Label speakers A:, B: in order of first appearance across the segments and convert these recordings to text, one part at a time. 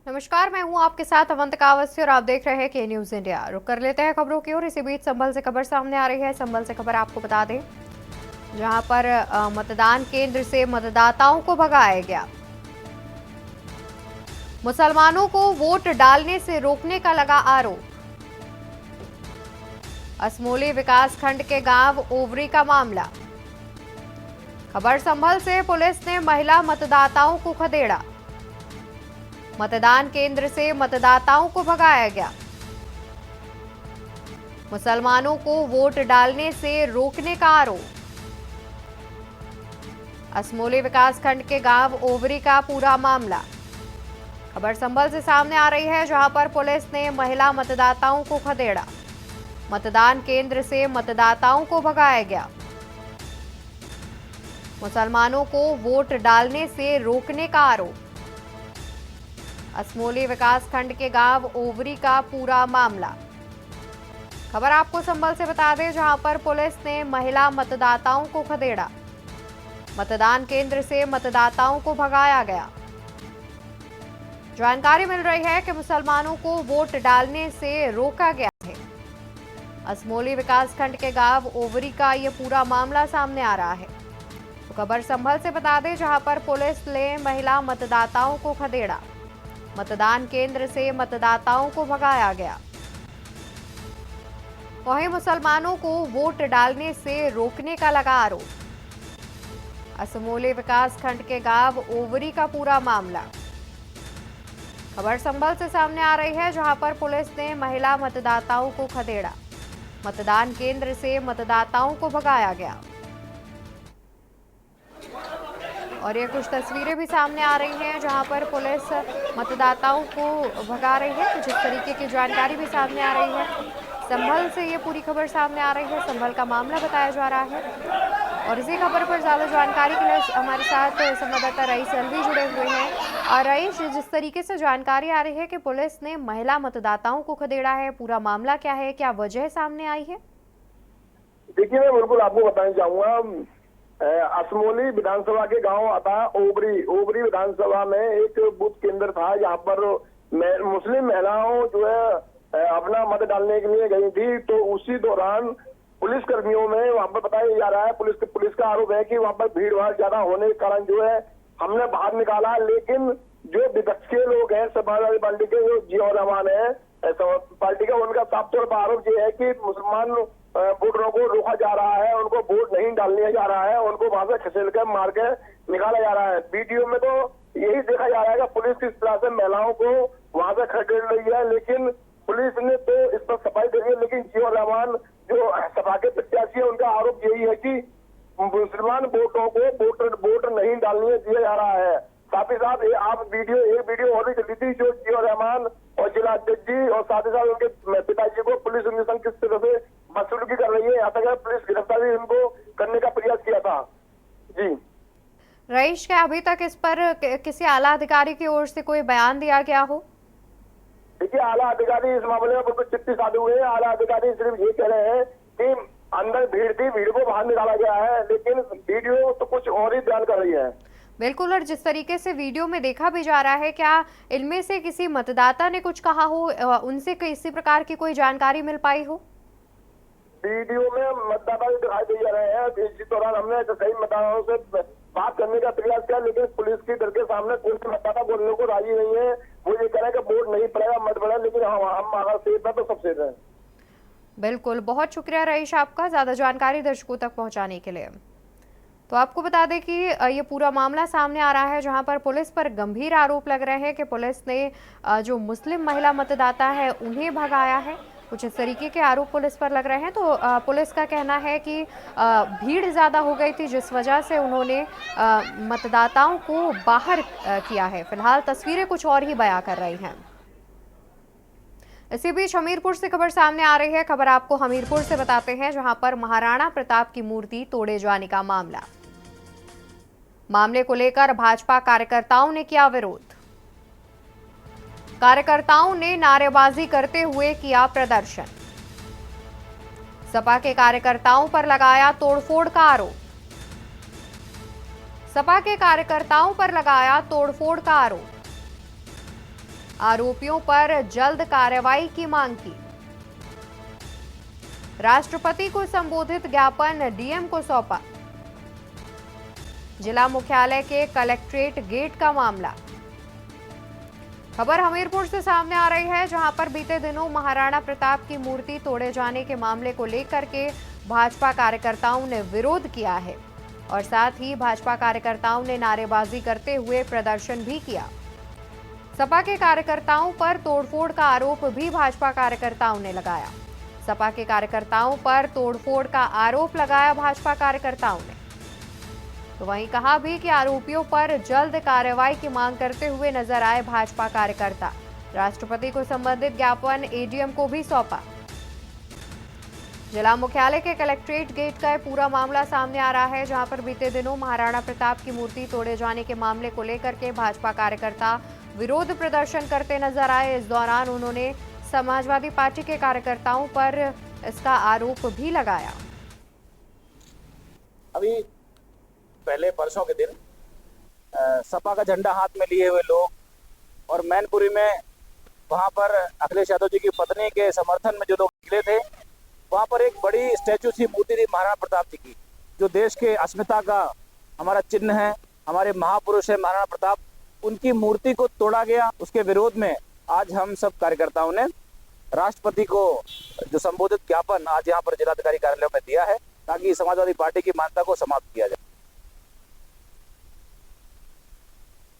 A: नमस्कार, मैं हूं आपके साथ अवंतिका अवस्थी और आप देख रहे हैं के न्यूज इंडिया। रुक कर लेते हैं खबरों की ओर। इसी बीच संभल से खबर सामने आ रही है। संभल से खबर आपको बता दें, जहां पर मतदान केंद्र से मतदाताओं को भगाया गया। मुसलमानों को वोट डालने से रोकने का लगा आरोप। असमोली विकासखंड के गांव ओवरी का मामला। खबर संभल से, पुलिस ने महिला मतदाताओं को खदेड़ा। मतदान केंद्र से मतदाताओं को भगाया गया। मुसलमानों को वोट डालने से रोकने का आरोप। असमोली विकासखंड के गांव ओवरी का पूरा मामला। खबर संभल से सामने आ रही है, जहां पर पुलिस ने महिला मतदाताओं को खदेड़ा। मतदान केंद्र से मतदाताओं को भगाया गया। मुसलमानों को वोट डालने से रोकने का आरोप। असमोली विकासखंड के गांव ओवरी का पूरा मामला। खबर आपको संभल से बता दें, जहां पर पुलिस ने महिला मतदाताओं को खदेड़ा। मतदान केंद्र से मतदाताओं को भगाया गया। जानकारी मिल रही है कि मुसलमानों को वोट डालने से रोका गया है। असमोली विकासखंड के गांव ओवरी का यह पूरा मामला सामने आ रहा है। तो खबर संभल से बता दें, जहां पर पुलिस ने महिला मतदाताओं को खदेड़ा। मतदान केंद्र से मतदाताओं को भगाया गया। वहीं मुसलमानों को वोट डालने से रोकने का लगा आरोप। असमोली विकासखंड के गांव ओवरी का पूरा मामला। खबर संभल से सामने आ रही है, जहां पर पुलिस ने महिला मतदाताओं को खदेड़ा। मतदान केंद्र से मतदाताओं को भगाया गया। और ये कुछ तस्वीरें भी सामने आ रही हैं, जहां पर पुलिस मतदाताओं को भगा रही है। कुछ इस तरीके की जानकारी भी सामने आ रही है। संभल से ये पूरी खबर सामने आ रही है। संभल का मामला बताया जा रहा है। और इसी खबर पर ज्यादा जानकारी के लिए हमारे साथ संवाददाता रईस अलवी जुड़े हुए हैं। और रईस, जिस तरीके से जानकारी आ रही है कि पुलिस ने महिला मतदाताओं को खदेड़ा है, पूरा मामला क्या है, क्या वजह सामने आई है?
B: देखिए, मैं बिल्कुल आपको बताना चाहूंगा। असमोली विधानसभा के गांव आता है ओबरी। ओबरी विधानसभा में एक बूथ केंद्र था, जहां पर मुस्लिम महिलाओं जो है अपना मत डालने के लिए गई थी। तो उसी दौरान पुलिस कर्मियों में वहां पर बताया जा रहा है, पुलिस का आरोप है कि वहां पर भीड़ भाड़ ज्यादा होने के कारण जो है हमने बाहर निकाला। लेकिन जो विपक्ष के लोग हैं, समाजवादी पार्टी के जो जियाउर रहमान है पार्टी का, उनका साफ तौर पर आरोप ये है कि मुसलमान वोटरों को रोका जा रहा है, उनको वोट नहीं डालने जा रहा है, उनको वहां से खसेल कर मार के निकाला जा रहा है। वीडियो में तो यही देखा जा रहा है कि पुलिस किस तरह से महिलाओं को वहां से खदेड़ रही है। लेकिन पुलिस ने तो इस पर सफाई दे दी है। लेकिन जियाउर रहमान जो सपा के प्रत्याशी है, उनका आरोप यही है कि मुसलमान वोटरों को वोट नहीं डालने दिया जा रहा है। साथ ही साथ एक वीडियो और भी चली थी, जो जियाउर रहमान और जिला अध्यक्ष जी और साथ ही साथ उनके पिताजी को पुलिस उनके संग किस तरह से बदसलूकी कर रही है, यहाँ तक पुलिस गिरफ्तारी उनको करने का प्रयास किया था। जी
A: रईस, क्या अभी तक इस पर किसी आला अधिकारी की ओर से कोई बयान दिया गया हो?
B: देखिए, आला अधिकारी इस मामले में बिल्कुल चिट्ठी साधे हुए हैं। आला अधिकारी सिर्फ ये कह रहे हैं कि अंदर भीड़ थी, भीड़ को बाहर निकाला गया है। लेकिन वीडियो तो कुछ और ही बयान कर रही है।
A: बिल्कुल, और जिस तरीके से वीडियो में देखा भी जा रहा है, क्या इनमें से किसी मतदाता ने कुछ कहा हो, उनसे किसी प्रकार की कोई जानकारी मिल पाई हो?
B: वीडियो में मतदाता भी दिखाई दे जा रहे हैं। इसी दौरान हमने कई मतदाताओं से बात करने का प्रयास किया, लेकिन पुलिस की डर के सामने कोई मतदाता बोलने को राजी नहीं है। वो ये कह रहे हैं कि वोट नहीं पड़ेगा, मत पड़ेगा, लेकिन हम अगर सेफ है तो सब सेफ है।
A: बिल्कुल, बहुत शुक्रिया रईस आपका ज्यादा जानकारी दर्शकों तक पहुंचाने के लिए। तो आपको बता दें कि ये पूरा मामला सामने आ रहा है, जहां पर पुलिस पर गंभीर आरोप लग रहे हैं कि पुलिस ने जो मुस्लिम महिला मतदाता है उन्हें भगाया है। कुछ इस तरीके के आरोप पुलिस पर लग रहे हैं। तो पुलिस का कहना है कि भीड़ ज़्यादा हो गई थी, जिस वजह से उन्होंने मतदाताओं को बाहर किया है। फिलहाल तस्वीरें कुछ और ही बयां कर रही हैं। इसी बीच हमीरपुर से खबर सामने आ रही है। खबर आपको हमीरपुर से बताते हैं, जहां पर महाराणा प्रताप की मूर्ति तोड़े जाने का मामले को लेकर भाजपा कार्यकर्ताओं ने किया विरोध। कार्यकर्ताओं ने नारेबाजी करते हुए किया प्रदर्शन। सपा के कार्यकर्ताओं पर लगाया तोड़फोड़ का आरोप। सपा के कार्यकर्ताओं पर लगाया तोड़फोड़ का आरोप। आरोपियों पर जल्द कार्रवाई की मांग की। राष्ट्रपति को संबोधित ज्ञापन डीएम को सौंपा। जिला मुख्यालय के कलेक्ट्रेट गेट का मामला। खबर हमीरपुर से सामने आ रही है, जहां पर बीते दिनों महाराणा प्रताप की मूर्ति तोड़े जाने के मामले को लेकर के भाजपा कार्यकर्ताओं ने विरोध किया है और साथ ही भाजपा कार्यकर्ताओं ने नारेबाजी करते हुए प्रदर्शन भी किया। सपा के कार्यकर्ताओं पर तोड़फोड़ का आरोप भी भाजपा कार्यकर्ताओं ने लगाया। सपा के कार्यकर्ताओं पर तोड़फोड़ का आरोप लगाया भाजपा कार्यकर्ताओं ने, तो वहीं कहा भी कि आरोपियों पर जल्द कार्रवाई की मांग करते हुए नजर आए भाजपा कार्यकर्ता। राष्ट्रपति को संबंधित ज्ञापन एडीएम को भी सौंपा। जिला मुख्यालय के कलेक्ट्रेट गेट का पूरा मामला सामने आ रहा है, जहां पर बीते दिनों महाराणा प्रताप की मूर्ति तोड़े जाने के मामले को लेकर के भाजपा कार्यकर्ता विरोध प्रदर्शन करते नजर आए। इस दौरान उन्होंने समाजवादी पार्टी के कार्यकर्ताओं पर इसका आरोप भी लगाया।
C: अभी पहले परसों के दिन सपा का झंडा हाथ में लिए हुए लोग और मैनपुरी में वहां पर अखिलेश यादव जी की पत्नी के समर्थन में जो लोग निकले थे, वहां पर एक बड़ी स्टैचू सी मूर्ति थी महाराणा प्रताप जी की, जो देश के अस्मिता का हमारा चिन्ह है, हमारे महापुरुष है महाराणा प्रताप। उनकी मूर्ति को तोड़ा गया। उसके विरोध में आज हम सब कार्यकर्ताओं ने राष्ट्रपति को जो संबोधित ज्ञापन आज यहाँ पर जिलाधिकारी कार्यालय में दिया है, ताकि समाजवादी पार्टी की मान्यता को समाप्त किया जाए।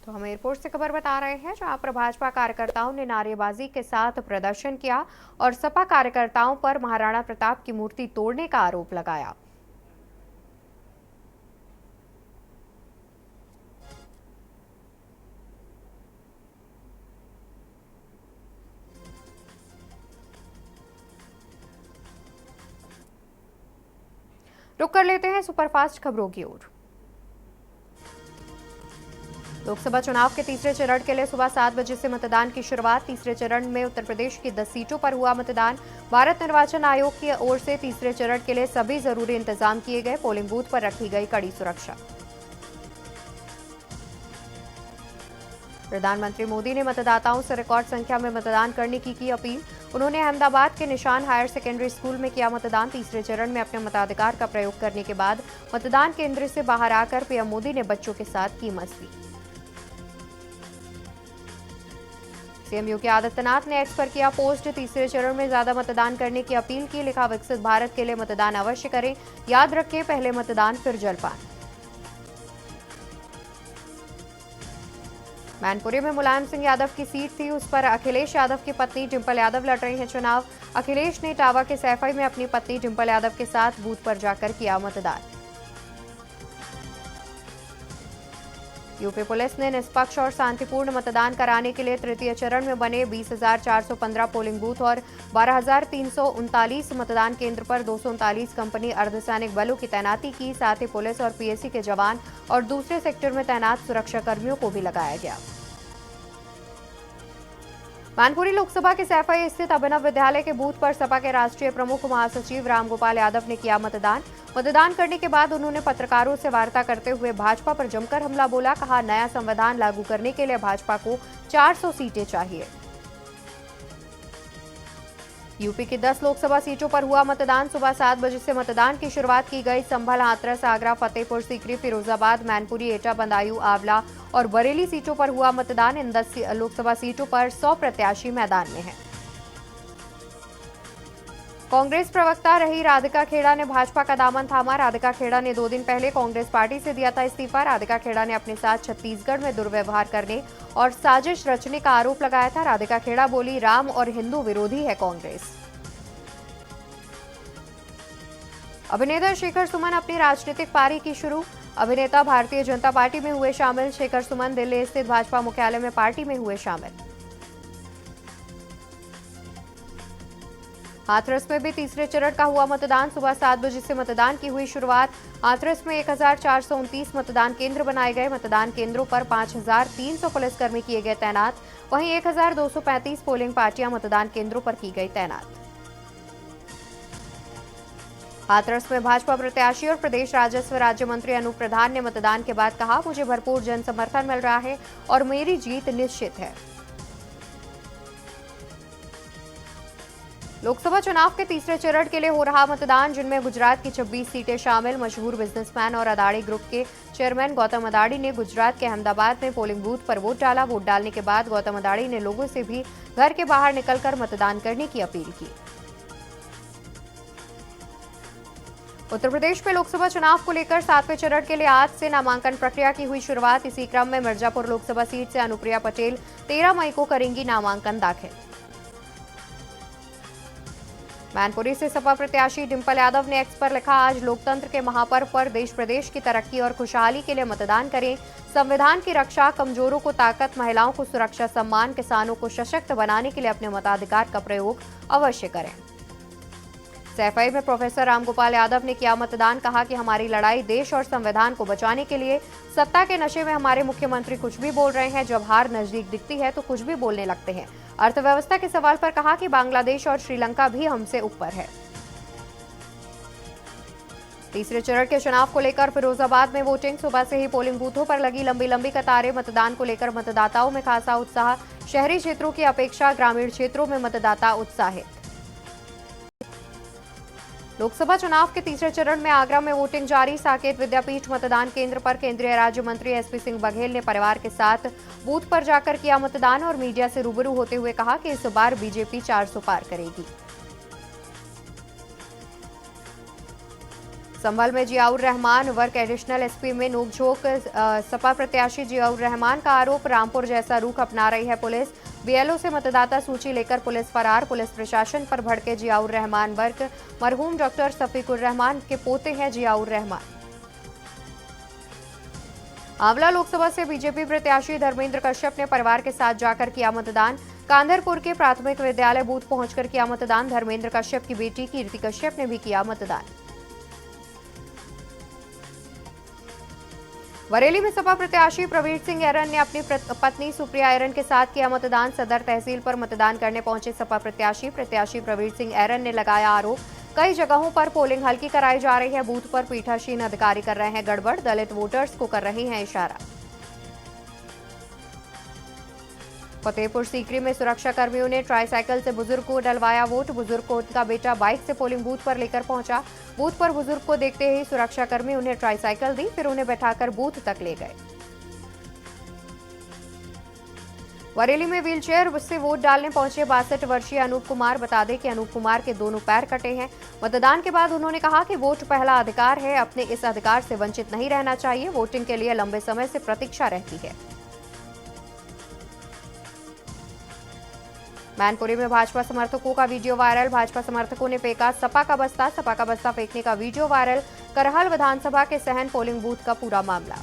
A: तो हम एयरपोर्ट से खबर बता रहे हैं, जहां पर भाजपा कार्यकर्ताओं ने नारेबाजी के साथ प्रदर्शन किया और सपा कार्यकर्ताओं पर महाराणा प्रताप की मूर्ति तोड़ने का आरोप लगाया। रुक कर लेते हैं सुपरफास्ट खबरों की ओर। लोकसभा चुनाव के तीसरे चरण के लिए सुबह 7 बजे से मतदान की शुरुआत। तीसरे चरण में उत्तर प्रदेश की 10 सीटों पर हुआ मतदान। भारत निर्वाचन आयोग की ओर से तीसरे चरण के लिए सभी जरूरी इंतजाम किए गए। पोलिंग बूथ पर रखी गई कड़ी सुरक्षा। प्रधानमंत्री मोदी ने मतदाताओं से रिकॉर्ड संख्या में मतदान करने की अपील। उन्होंने अहमदाबाद के निशान हायर सेकेंडरी स्कूल में किया मतदान। तीसरे चरण में अपने मताधिकार का प्रयोग करने के बाद मतदान केंद्र से बाहर आकर पीएम मोदी ने बच्चों के साथ की मस्ती। सीएम योगी आदित्यनाथ ने एक्स पर किया पोस्ट। तीसरे चरण में ज्यादा मतदान करने की अपील की। लिखा, विकसित भारत के लिए मतदान अवश्य करें, याद रखें पहले मतदान फिर जलपान। मैनपुरी में मुलायम सिंह यादव की सीट थी, उस पर अखिलेश यादव की पत्नी डिंपल यादव लड़ रही हैं चुनाव। अखिलेश ने इटावा के सैफई में अपनी पत्नी डिंपल यादव के साथ बूथ पर जाकर किया मतदान। यूपी पुलिस ने निष्पक्ष और शांतिपूर्ण मतदान कराने के लिए तृतीय चरण में बने 20,415 पोलिंग बूथ और 12,339 मतदान केंद्र पर 239 कंपनी अर्धसैनिक बलों की तैनाती की। साथ ही पुलिस और पीएसी के जवान और दूसरे सेक्टर में तैनात सुरक्षा कर्मियों को भी लगाया गया। मैनपुरी लोकसभा के सैफई स्थित अभिनव विद्यालय के बूथ पर सपा के राष्ट्रीय प्रमुख महासचिव रामगोपाल यादव ने किया मतदान। मतदान करने के बाद उन्होंने पत्रकारों से वार्ता करते हुए भाजपा पर जमकर हमला बोला। कहा, नया संविधान लागू करने के लिए भाजपा को 400 सीटें चाहिए। यूपी की 10 लोकसभा सीटों पर हुआ मतदान। सुबह 7 बजे से मतदान की शुरुआत की गई। संभल, हाथरस, आगरा, फतेहपुर सीकरी, फिरोजाबाद, मैनपुरी, एटा, बदायूं, आंवला और बरेली सीटों पर हुआ मतदान। इन 10 लोकसभा सीटों पर 100 प्रत्याशी मैदान में हैं। कांग्रेस प्रवक्ता रही राधिका खेड़ा ने भाजपा का दामन थामा। राधिका खेड़ा ने 2 दिन पहले कांग्रेस पार्टी से दिया था इस्तीफा। राधिका खेड़ा ने अपने साथ छत्तीसगढ़ में दुर्व्यवहार करने और साजिश रचने का आरोप लगाया था। राधिका खेड़ा बोली, राम और हिंदू विरोधी है कांग्रेस। अभिनेता शेखर सुमन अपनी राजनीतिक पारी की शुरू। अभिनेता भारतीय जनता पार्टी में हुए शामिल। शेखर सुमन दिल्ली स्थित भाजपा मुख्यालय में पार्टी में हुए शामिल। हाथरस में भी तीसरे चरण का हुआ मतदान। सुबह 7 बजे से मतदान की हुई शुरुआत। हाथरस में 1,429 मतदान केंद्र बनाए गए। मतदान केंद्रों पर 5,300 पुलिसकर्मी किए गए तैनात। वहीं 1,235 पोलिंग पार्टियां मतदान केंद्रों पर की गई तैनात। हाथरस में भाजपा प्रत्याशी और प्रदेश राजस्व राज्य मंत्री अनूप प्रधान ने मतदान के बाद कहा, मुझे भरपूर जन समर्थन मिल रहा है और मेरी जीत निश्चित है। लोकसभा चुनाव के तीसरे चरण के लिए हो रहा मतदान, जिनमें गुजरात की 26 सीटें शामिल। मशहूर बिजनेसमैन और अदानी ग्रुप के चेयरमैन गौतम अदानी ने गुजरात के अहमदाबाद में पोलिंग बूथ पर वोट डाला। वोट डालने के बाद गौतम अदानी ने लोगों से भी घर के बाहर निकलकर मतदान करने की अपील की। उत्तर प्रदेश में लोकसभा चुनाव को लेकर 7वें चरण के लिए आज से नामांकन प्रक्रिया की हुई शुरुआत। इसी क्रम में मिर्जापुर लोकसभा सीट से अनुप्रिया पटेल 13 मई को करेंगी नामांकन दाखिल। मैनपुरी से सपा प्रत्याशी डिंपल यादव ने एक्स पर लिखा, आज लोकतंत्र के महापर्व पर देश प्रदेश की तरक्की और खुशहाली के लिए मतदान करें। संविधान की रक्षा, कमजोरों को ताकत, महिलाओं को सुरक्षा, सम्मान, किसानों को सशक्त बनाने के लिए अपने मताधिकार का प्रयोग अवश्य करें। सैफई में प्रोफेसर रामगोपाल यादव ने किया मतदान, कहा कि हमारी लड़ाई देश और संविधान को बचाने के लिए। सत्ता के नशे में हमारे मुख्यमंत्री कुछ भी बोल रहे हैं, जब हार नजदीक दिखती है तो कुछ भी बोलने लगते हैं। अर्थव्यवस्था के सवाल पर कहा कि बांग्लादेश और श्रीलंका भी हमसे ऊपर है। तीसरे चरण के चुनाव को लेकर फिरोजाबाद में वोटिंग, सुबह से ही पोलिंग बूथों पर लगी लंबी लंबी कतारें। मतदान को लेकर मतदाताओं में खासा उत्साह, शहरी क्षेत्रों की अपेक्षा ग्रामीण क्षेत्रों में मतदाता उत्साहित। लोकसभा चुनाव के तीसरे चरण में आगरा में वोटिंग जारी। साकेत विद्यापीठ मतदान केंद्र पर केंद्रीय राज्य मंत्री एसपी सिंह बघेल ने परिवार के साथ बूथ पर जाकर किया मतदान और मीडिया से रूबरू होते हुए कहा कि इस बार बीजेपी 400 पार करेगी। संभल में Ziaur Rahman work additional SP में नोकझोंक। सपा प्रत्याशी जियाउर रहमान का आरोप, रामपुर जैसा रुख अपना रही है पुलिस। बीएलओ से मतदाता सूची लेकर पुलिस फरार। पुलिस प्रशासन पर भड़के जियाउर रहमान वर्क। मरहूम डॉक्टर सफीकुर रहमान के पोते हैं जियाउर रहमान। आंवला लोकसभा से बीजेपी प्रत्याशी धर्मेंद्र कश्यप ने परिवार के साथ जाकर किया मतदान। कांधरपुर के प्राथमिक विद्यालय बूथ पहुंचकर किया मतदान। धर्मेंद्र कश्यप की बेटी कीर्ति कश्यप ने भी किया मतदान। बरेली में सपा प्रत्याशी प्रवीण सिंह ऐरन ने अपनी पत्नी सुप्रिया ऐरन के साथ किया मतदान। सदर तहसील पर मतदान करने पहुंचे सपा प्रत्याशी प्रवीण सिंह ऐरन ने लगाया आरोप, कई जगहों पर पोलिंग हल्की कराई जा रही है। बूथ पर पीठासीन अधिकारी कर रहे हैं गड़बड़, दलित वोटर्स को कर रही हैं इशारा। फतेहपुर सीकरी में सुरक्षा कर्मियों ने ट्राईसाइकिल से बुजुर्ग को डलवाया वोट। बुजुर्ग को उनका बेटा बाइक से पोलिंग बूथ पर लेकर पहुंचा। बूथ पर बुजुर्ग को देखते ही सुरक्षाकर्मी उन्हें ट्राईसाइकिल दी, फिर उन्हें बैठाकर बूथ तक ले गए। बरेली में व्हीलचेयर से वोट डालने पहुंचे 62 वर्षीय अनूप कुमार। बता दें कि अनूप कुमार के दोनों पैर कटे हैं। मतदान के बाद उन्होंने कहा कि वोट पहला अधिकार है, अपने इस अधिकार से वंचित नहीं रहना चाहिए। वोटिंग के लिए लंबे समय से प्रतीक्षा रहती है। मैनपुरी में भाजपा समर्थकों का वीडियो वायरल। भाजपा समर्थकों ने फेंका सपा का बस्ता फेंकने का वीडियो वायरल। करहल विधानसभा के सहन पोलिंग बूथ का पूरा मामला।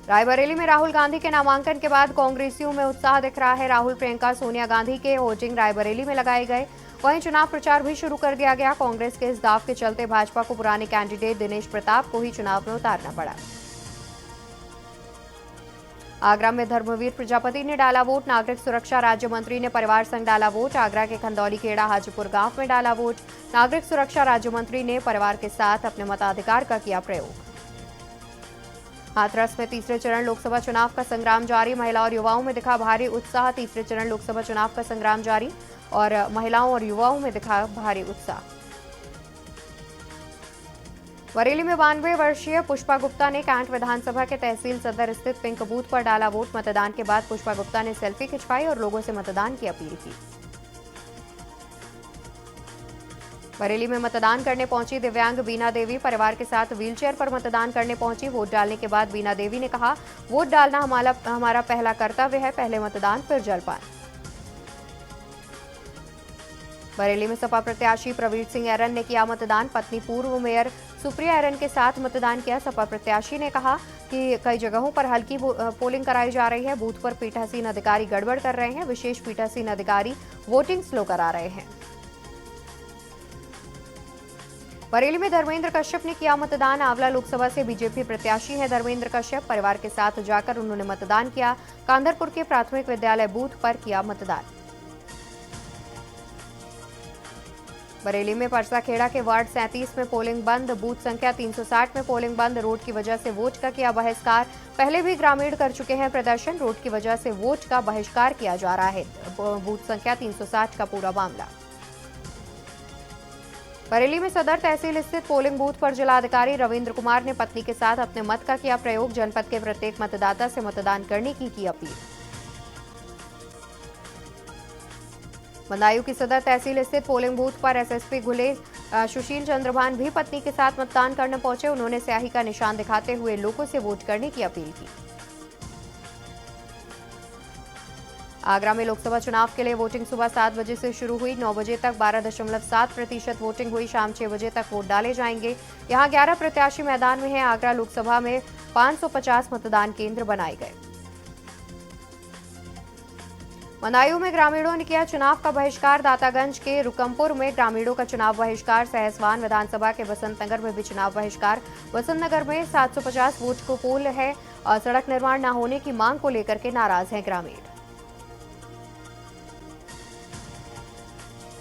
A: रायबरेली में राहुल गांधी के नामांकन के बाद कांग्रेसियों में उत्साह दिख रहा है। राहुल, प्रियंका, सोनिया गांधी के होर्डिंग रायबरेली में लगाए गए। वहीं चुनाव प्रचार भी शुरू कर दिया गया। कांग्रेस के इस दाव के चलते भाजपा को पुराने कैंडिडेट दिनेश प्रताप को ही चुनाव में उतारना पड़ा। आगरा में धर्मवीर प्रजापति ने डाला वोट। नागरिक सुरक्षा राज्य मंत्री ने परिवार संग डाला वोट। आगरा के खंदौली खेड़ा हाजीपुर गांव में डाला वोट। नागरिक सुरक्षा राज्य मंत्री ने परिवार के साथ अपने मताधिकार का किया प्रयोग। हाथरस में तीसरे चरण लोकसभा चुनाव का संग्राम जारी। महिला और युवाओं में दिखा भारी उत्साह। तीसरे चरण लोकसभा चुनाव का संग्राम जारी और महिलाओं और युवाओं में दिखा भारी उत्साह। बरेली में 92 वर्षीय पुष्पा गुप्ता ने कैंट विधानसभा के तहसील सदर स्थित पिंक बूथ पर डाला वोट। मतदान के बाद पुष्पा गुप्ता ने सेल्फी खिंचवाई और लोगों से मतदान की अपील की। बरेली में मतदान करने पहुंची दिव्यांग बीना देवी परिवार के साथ व्हीलचेयर पर मतदान करने पहुंची। वोट डालने के बाद बीना देवी ने कहा, वोट डालना हमारा पहला कर्तव्य है, पहले मतदान फिर जलपान। बरेली में सपा प्रत्याशी प्रवीण सिंह ऐरन ने किया मतदान। पत्नी पूर्व मेयर सुप्रिया ऐरन के साथ मतदान किया। सपा प्रत्याशी ने कहा कि कई जगहों पर हल्की पोलिंग कराई जा रही है। बूथ पर पीठासीन अधिकारी गड़बड़ कर रहे हैं। विशेष पीठासीन अधिकारी वोटिंग स्लो करा रहे हैं। बरेली में धर्मेंद्र कश्यप ने किया मतदान। आंवला लोकसभा से बीजेपी प्रत्याशी है धर्मेंद्र कश्यप। परिवार के साथ जाकर उन्होंने मतदान किया। कांधरपुर के प्राथमिक विद्यालय बूथ पर किया मतदान। बरेली में परसाखेड़ा के वार्ड 37 में पोलिंग बंद। बूथ संख्या 360 में पोलिंग बंद। रोड की वजह से वोट का किया बहिष्कार। पहले भी ग्रामीण कर चुके हैं प्रदर्शन। रोड की वजह से वोट का बहिष्कार किया जा रहा है। बूथ संख्या 360 का पूरा मामला। बरेली में सदर तहसील स्थित पोलिंग बूथ पर जिलाधिकारी रविंद्र कुमार ने पत्नी के साथ अपने मत का किया प्रयोग। जनपद के प्रत्येक मतदाता से मतदान करने की अपील। बदायूं की सदर तहसील स्थित पोलिंग बूथ पर एसएसपी घुले सुशील चंद्रभान भी पत्नी के साथ मतदान करने पहुंचे। उन्होंने स्याही का निशान दिखाते हुए लोगों से वोट करने की अपील की। आगरा में लोकसभा चुनाव के लिए वोटिंग सुबह 7 बजे से शुरू हुई। 9 बजे तक 12.7% वोटिंग हुई। शाम 6 बजे तक वोट डाले जाएंगे। यहां 11 प्रत्याशी मैदान में हैं। आगरा लोकसभा में 550 मतदान केंद्र बनाए गए। बदायूं में ग्रामीणों ने किया चुनाव का बहिष्कार। दातागंज के रुकमपुर में ग्रामीणों का चुनाव बहिष्कार। सहसवान विधानसभा के बसंत नगर में भी चुनाव बहिष्कार। बसंत नगर में 750 वोट को पोल है और सड़क निर्माण न होने की मांग को लेकर के नाराज हैं ग्रामीण।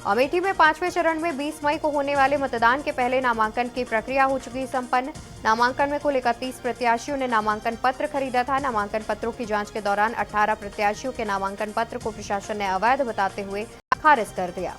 A: अमेठी में 5वें चरण में 20 मई को होने वाले मतदान के पहले नामांकन की प्रक्रिया हो चुकी संपन्न। नामांकन में कुल 31 प्रत्याशियों ने नामांकन पत्र खरीदा था। नामांकन पत्रों की जांच के दौरान 18 प्रत्याशियों के नामांकन पत्र को प्रशासन ने अवैध बताते हुए खारिज कर दिया।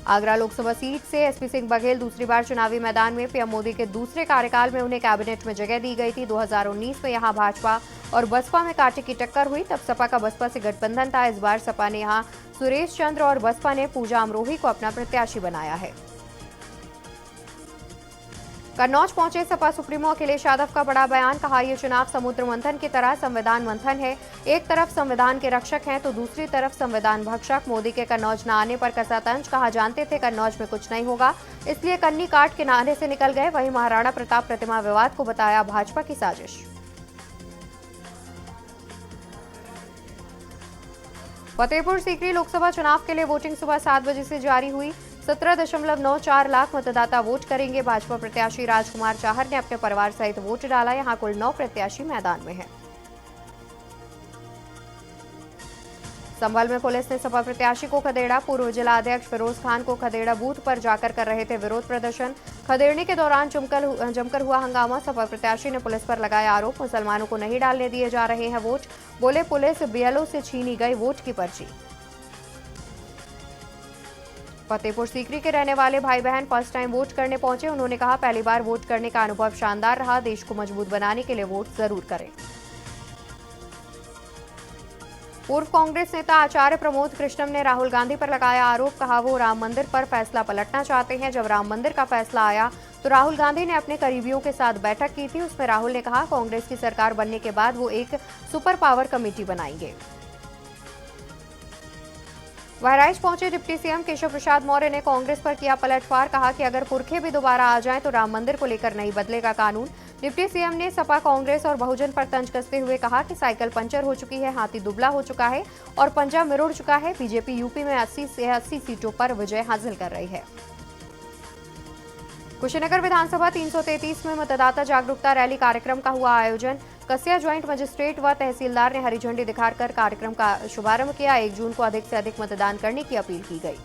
A: आगरा लोकसभा सीट से एसपी सिंह बघेल दूसरी बार चुनावी मैदान में। पीएम मोदी के दूसरे कार्यकाल में उन्हें कैबिनेट में जगह दी गई थी। 2019 में यहां भाजपा और बसपा में कांटे की टक्कर हुई। तब सपा का बसपा से गठबंधन था। इस बार सपा ने यहां सुरेश चंद्र और बसपा ने पूजा अमरोही को अपना प्रत्याशी बनाया है। कन्नौज पहुंचे सपा सुप्रीमो अखिलेश यादव का बड़ा बयान। कहा, यह चुनाव समुद्र मंथन की तरह संविधान मंथन है। एक तरफ संविधान के रक्षक हैं तो दूसरी तरफ संविधान भक्षक। मोदी के कन्नौज न आने पर कसा तंज। कहा, जानते थे कन्नौज में कुछ नहीं होगा, इसलिए कन्नी काट किनारे से निकल गए। वहीं महाराणा प्रताप प्रतिमा विवाद को बताया भाजपा की साजिश। फतेहपुर सीकरी लोकसभा चुनाव के लिए वोटिंग सुबह 7 बजे से जारी हुई। 17.94 लाख मतदाता वोट करेंगे। भाजपा प्रत्याशी राजकुमार चाहर ने अपने परिवार सहित वोट डाला। यहां कुल 9 प्रत्याशी मैदान में हैं। संभल में पुलिस ने सपा प्रत्याशी को खदेड़ा। पूर्व जिला अध्यक्ष फिरोज खान को खदेड़ा। बूथ पर जाकर कर रहे थे विरोध प्रदर्शन। खदेड़ने के दौरान जमकर हुआ हंगामा। सपा प्रत्याशी ने पुलिस पर लगाया आरोप, मुसलमानों को नहीं डालने दिए जा रहे हैं वोट। बोले, पुलिस बीएलओ से छीनी गई वोट की पर्ची। फतेहपुर सीकरी के रहने वाले भाई बहन फर्स्ट टाइम वोट करने पहुंचे। उन्होंने कहा, पहली बार वोट करने का अनुभव शानदार रहा। देश को मजबूत बनाने के लिए वोट जरूर करें। पूर्व कांग्रेस नेता आचार्य प्रमोद कृष्णम ने राहुल गांधी पर लगाया आरोप। कहा, वो राम मंदिर पर फैसला पलटना चाहते हैं। जब राम मंदिर का फैसला आया तो राहुल गांधी ने अपने करीबियों के साथ बैठक की थी। उसमें राहुल ने कहा, कांग्रेस की सरकार बनने के बाद वो एक सुपर पावर कमेटी बनाएंगे। बहराइच पहुंचे डिप्टी सीएम केशव प्रसाद मौर्य ने कांग्रेस पर किया पलटवार। कहा कि अगर पुरखे भी दोबारा आ जाएं तो राम मंदिर को लेकर नहीं बदलेगा कानून। डिप्टी सीएम ने सपा, कांग्रेस और बहुजन पर तंज कसते हुए कहा कि साइकिल पंचर हो चुकी है, हाथी दुबला हो चुका है और पंजा मिरुड़ चुका है। बीजेपी यूपी में 80 से 80 सीटों पर विजय हासिल कर रही है। कुशीनगर विधानसभा 333 में मतदाता जागरूकता रैली कार्यक्रम का हुआ आयोजन। कसिया ज्वाइंट मजिस्ट्रेट व तहसीलदार ने हरी झंडी दिखाकर कार्यक्रम का शुभारंभ किया। 1 जून को अधिक से अधिक मतदान करने की अपील की गई।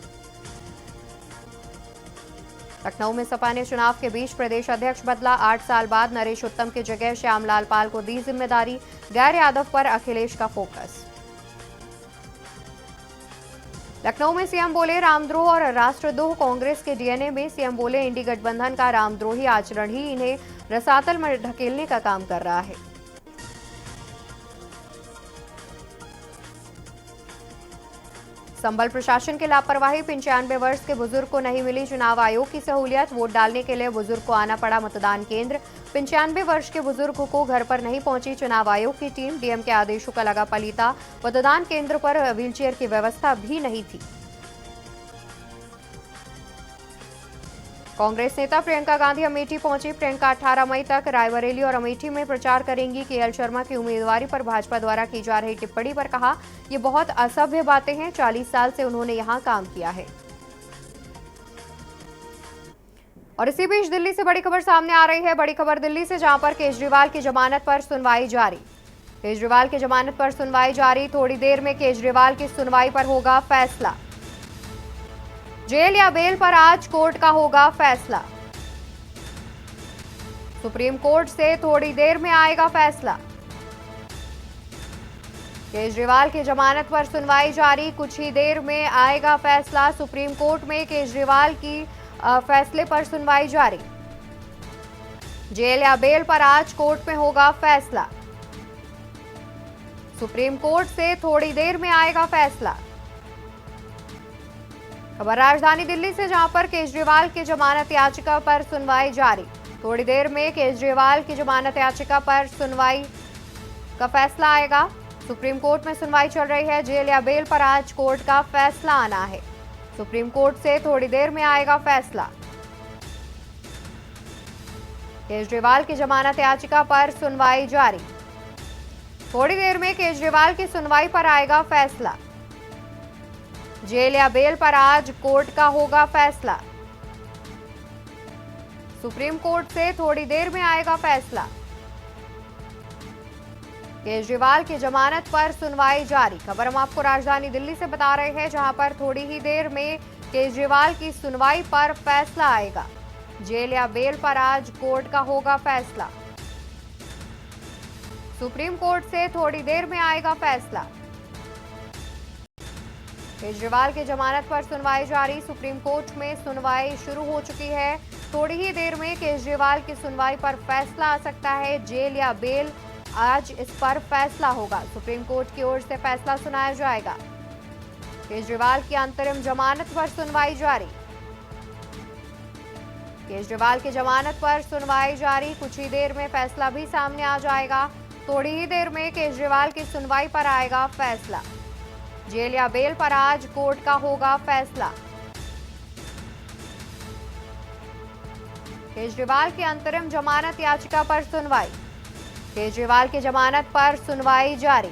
A: लखनऊ में सपा ने चुनाव के बीच प्रदेश अध्यक्ष बदला। 8 साल बाद नरेश उत्तम की जगह श्यामलाल पाल को दी जिम्मेदारी। गैर यादव पर अखिलेश का फोकस। लखनऊ में सीएम बोले, रामद्रोह और राष्ट्रद्रोह कांग्रेस के डीएनए में। सीएम बोले, इंडी गठबंधन का रामद्रोही आचरण ही इन्हें रसातल में ढकेलने का काम कर रहा है। संभल प्रशासन की लापरवाही। 95 वर्ष के बुजुर्ग को नहीं मिली चुनाव आयोग की सहूलियत। वोट डालने के लिए बुजुर्ग को आना पड़ा मतदान केंद्र। 95 वर्ष के बुजुर्ग को घर पर नहीं पहुंची चुनाव आयोग की टीम। डीएम के आदेशों का लगा पलीता। मतदान केंद्र पर व्हीलचेयर की व्यवस्था भी नहीं थी। कांग्रेस नेता प्रियंका गांधी अमेठी पहुंची। प्रियंका 18 मई तक रायबरेली और अमेठी में प्रचार करेंगी। केएल शर्मा की उम्मीदवारी पर भाजपा द्वारा की जा रही टिप्पणी पर कहा, ये बहुत असभ्य बातें हैं। 40 साल से उन्होंने यहां काम किया है। और इसी बीच दिल्ली से बड़ी खबर सामने आ रही है। बड़ी खबर दिल्ली से, जहां पर केजरीवाल की जमानत पर सुनवाई जारी। केजरीवाल की जमानत पर सुनवाई जारी। थोड़ी देर में केजरीवाल की सुनवाई पर होगा फैसला। जेल या बेल पर आज कोर्ट का होगा फैसला। सुप्रीम कोर्ट से थोड़ी देर में आएगा फैसला। केजरीवाल की जमानत पर सुनवाई जारी, कुछ ही देर में आएगा फैसला। सुप्रीम कोर्ट में केजरीवाल की फैसले पर सुनवाई जारी। जेल या बेल पर आज कोर्ट में होगा फैसला। सुप्रीम कोर्ट से थोड़ी देर में आएगा फैसला। खबर राजधानी दिल्ली से, जहां पर केजरीवाल की जमानत याचिका पर सुनवाई जारी। थोड़ी देर में केजरीवाल की जमानत याचिका पर सुनवाई का फैसला आएगा। सुप्रीम कोर्ट में सुनवाई चल रही है। जेल या बेल पर आज कोर्ट का फैसला आना है। सुप्रीम कोर्ट से थोड़ी देर में आएगा फैसला। केजरीवाल की जमानत याचिका पर सुनवाई जारी। थोड़ी देर में केजरीवाल की सुनवाई पर आएगा फैसला। जेल या बेल पर आज कोर्ट का होगा फैसला। सुप्रीम कोर्ट से थोड़ी देर में आएगा फैसला। केजरीवाल की जमानत पर सुनवाई जारी। खबर हम आपको राजधानी दिल्ली से बता रहे हैं, जहां पर थोड़ी ही देर में केजरीवाल की सुनवाई पर फैसला आएगा। जेल या बेल पर आज कोर्ट का होगा फैसला। सुप्रीम कोर्ट से थोड़ी देर में आएगा फैसला। केजरीवाल की जमानत पर सुनवाई जारी। सुप्रीम कोर्ट में सुनवाई शुरू हो चुकी है। थोड़ी ही देर में केजरीवाल की सुनवाई पर फैसला आ सकता है। जेल या बेल, आज इस पर फैसला होगा। सुप्रीम कोर्ट की ओर से फैसला सुनाया जाएगा। केजरीवाल की अंतरिम जमानत पर सुनवाई जारी। केजरीवाल की जमानत पर सुनवाई जारी। कुछ ही देर में फैसला भी सामने आ जाएगा। थोड़ी ही देर में केजरीवाल की सुनवाई पर आएगा फैसला। जेल या बेल पर आज कोर्ट का होगा फैसला। केजरीवाल की अंतरिम जमानत याचिका पर सुनवाई। केजरीवाल की जमानत पर सुनवाई जारी।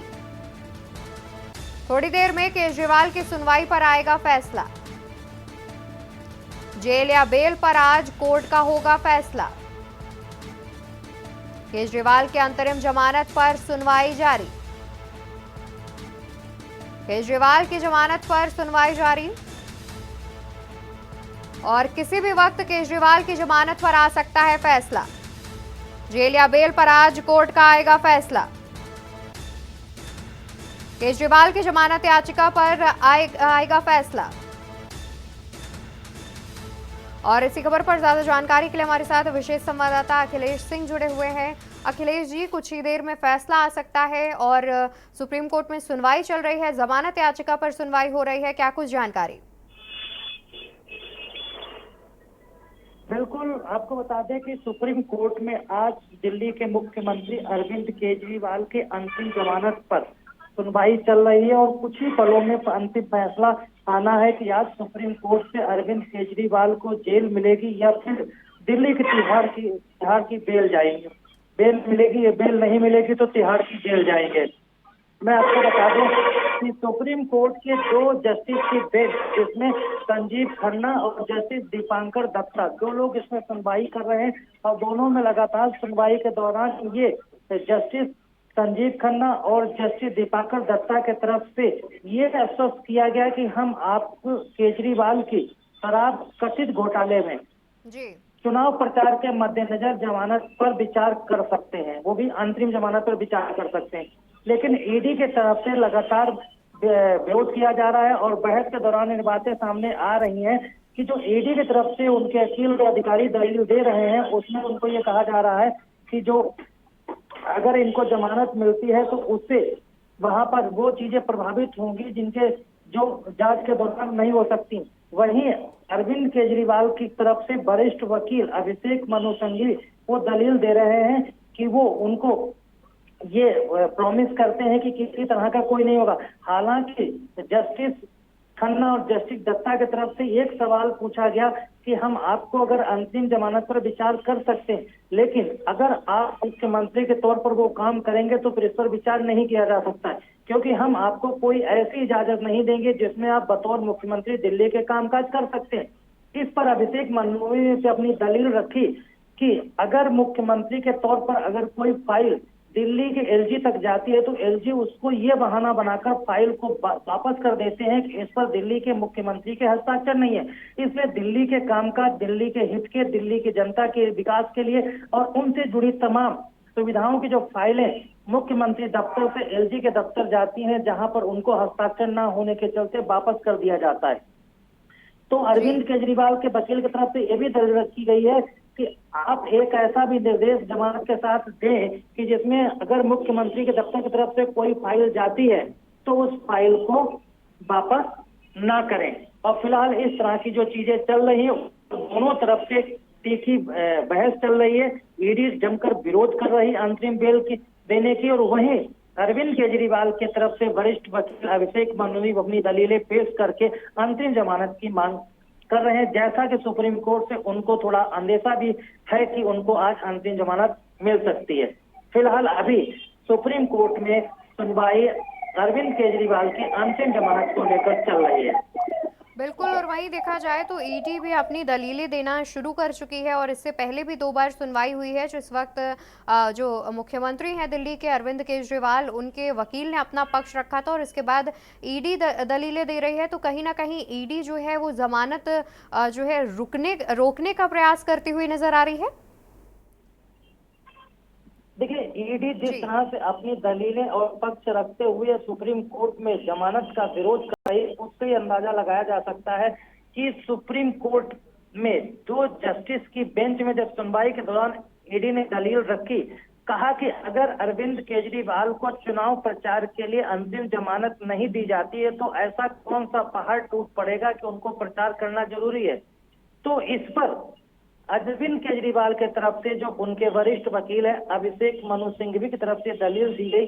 A: थोड़ी देर में केजरीवाल की सुनवाई पर आएगा फैसला। जेल या बेल पर आज कोर्ट का होगा फैसला। केजरीवाल की अंतरिम जमानत पर सुनवाई जारी। केजरीवाल की जमानत पर सुनवाई जारी और किसी भी वक्त केजरीवाल की जमानत पर आ सकता है फैसला। जेल या बेल पर आज कोर्ट का आएगा फैसला। केजरीवाल की जमानत याचिका पर आएगा फैसला। और इसी खबर पर ज्यादा जानकारी के लिए हमारे साथ विशेष संवाददाता अखिलेश सिंह जुड़े हुए हैं। अखिलेश जी, कुछ ही देर में फैसला आ सकता है और सुप्रीम कोर्ट में सुनवाई चल रही है, जमानत याचिका पर सुनवाई हो रही है, क्या कुछ जानकारी?
D: बिल्कुल, आपको बता दें कि सुप्रीम कोर्ट में आज दिल्ली के मुख्यमंत्री अरविंद केजरीवाल के अंतिम जमानत पर सुनवाई चल रही है और कुछ ही पलों में अंतिम फैसला आना है कि आज सुप्रीम कोर्ट से अरविंद केजरीवाल को जेल मिलेगी या फिर दिल्ली के तिहाड़ की बेल जाएंगे। बेल मिलेगी या बेल नहीं मिलेगी तो तिहाड़ की जेल जाएंगे। मैं आपको बता दूं कि सुप्रीम कोर्ट के 2 जस्टिस की बेंच, जिसमें संजीव खन्ना और जस्टिस दीपांकर दत्ता, 2 लोग इसमें सुनवाई कर रहे हैं और दोनों में लगातार सुनवाई के दौरान ये जस्टिस संजीव खन्ना और जस्टिस दीपांकर दत्ता के तरफ से ये आश्वस्त किया गया कि हम आपको केजरीवाल की शराब कथित घोटाले में
A: जी
D: चुनाव प्रचार के मद्देनजर जमानत पर विचार कर सकते हैं, वो भी अंतरिम जमानत पर विचार कर सकते हैं। लेकिन ईडी के तरफ से लगातार विरोध किया जा रहा है और बहस के दौरान इन बातें सामने आ रही हैं कि जो ईडी की तरफ से उनके वकील अधिकारी दलील दे रहे हैं, उसमें उनको ये कहा जा रहा है कि जो अगर इनको जमानत मिलती है तो उससे वहां पर वो चीजें प्रभावित होंगी जिनके जो जांच के दौरान नहीं हो सकती। वहीं अरविंद केजरीवाल की तरफ से वरिष्ठ वकील अभिषेक मनु सिंघवी वो दलील दे रहे हैं कि वो उनको ये प्रॉमिस करते हैं कि किसी तरह का कोई नहीं होगा। हालांकि जस्टिस खन्ना और जस्टिस दत्ता की तरफ से एक सवाल पूछा गया कि हम आपको अगर अंतिम जमानत पर विचार कर सकते हैं, लेकिन अगर आप मुख्यमंत्री के तौर पर वो काम करेंगे तो फिर इस पर विचार नहीं किया जा सकता है, क्योंकि हम आपको कोई ऐसी इजाजत नहीं देंगे जिसमें आप बतौर मुख्यमंत्री दिल्ली के कामकाज कर सकते हैं। इस पर अभिषेक मनु ने अपनी दलील रखी कि अगर मुख्यमंत्री के तौर पर अगर कोई फाइल दिल्ली के एलजी तक जाती है तो एलजी उसको ये बहाना बनाकर फाइल को वापस कर देते हैं कि इस पर दिल्ली के मुख्यमंत्री के हस्ताक्षर नहीं है। इसलिए दिल्ली के कामकाज, दिल्ली के हित के, दिल्ली की जनता के विकास के लिए और उनसे जुड़ी तमाम सुविधाओं की जो फाइलें मुख्यमंत्री दफ्तर से एलजी के दफ्तर जाती हैं, जहां पर उनको हस्ताक्षर न होने के चलते वापस कर दिया जाता है। तो अरविंद केजरीवाल के वकील की तरफ से ये भी दर्ज रखी गई है कि आप एक ऐसा भी निर्देश जमानत के साथ दें कि जिसमें अगर मुख्यमंत्री के दफ्तर की तरफ से कोई फाइल जाती है तो उस फाइल को वापस ना करें। और फिलहाल इस तरह की जो चीजें चल रही हैं, दोनों तरफ से तीखी बहस चल रही है। ईडी जमकर विरोध कर रही अंतरिम बेल की देने की, और वहीं अरविंद केजरीवाल की तरफ से वरिष्ठ वकील अभिषेक मनु अपनी दलीलें पेश करके अंतरिम जमानत की मांग कर रहे हैं। जैसा कि सुप्रीम कोर्ट से उनको थोड़ा अंदेशा भी है कि उनको आज अंतरिम जमानत मिल सकती है। फिलहाल अभी सुप्रीम कोर्ट में सुनवाई अरविंद केजरीवाल की अंतरिम जमानत को लेकर चल रही है।
A: बिल्कुल, और वहीं देखा जाए तो ईडी भी अपनी दलीलें देना शुरू कर चुकी है और इससे पहले भी 2 बार सुनवाई हुई है। जिस वक्त जो मुख्यमंत्री हैं दिल्ली के अरविंद केजरीवाल, उनके वकील ने अपना पक्ष रखा था और इसके बाद ईडी दलीलें दे रही है। तो कहीं ना कहीं ईडी जो है वो जमानत जो है रोकने का प्रयास करती हुई नजर आ रही है।
D: देखिए, ईडी जिस तरह से अपनी दलीलें और पक्ष रखते हुए सुप्रीम कोर्ट में जमानत का विरोध कर रही है, उससे अंदाजा लगाया जा सकता है कि सुप्रीम कोर्ट में जो जस्टिस की बेंच में जब सुनवाई के दौरान ईडी ने दलील रखी, कहा कि अगर अरविंद केजरीवाल को चुनाव प्रचार के लिए अंतिम जमानत नहीं दी जाती है तो ऐसा कौन सा पहाड़ टूट पड़ेगा कि उनको प्रचार करना जरूरी है। तो इस पर अरविंद केजरीवाल के तरफ से जो उनके वरिष्ठ वकील है अभिषेक मनु सिंघवी की तरफ से दलील दी गई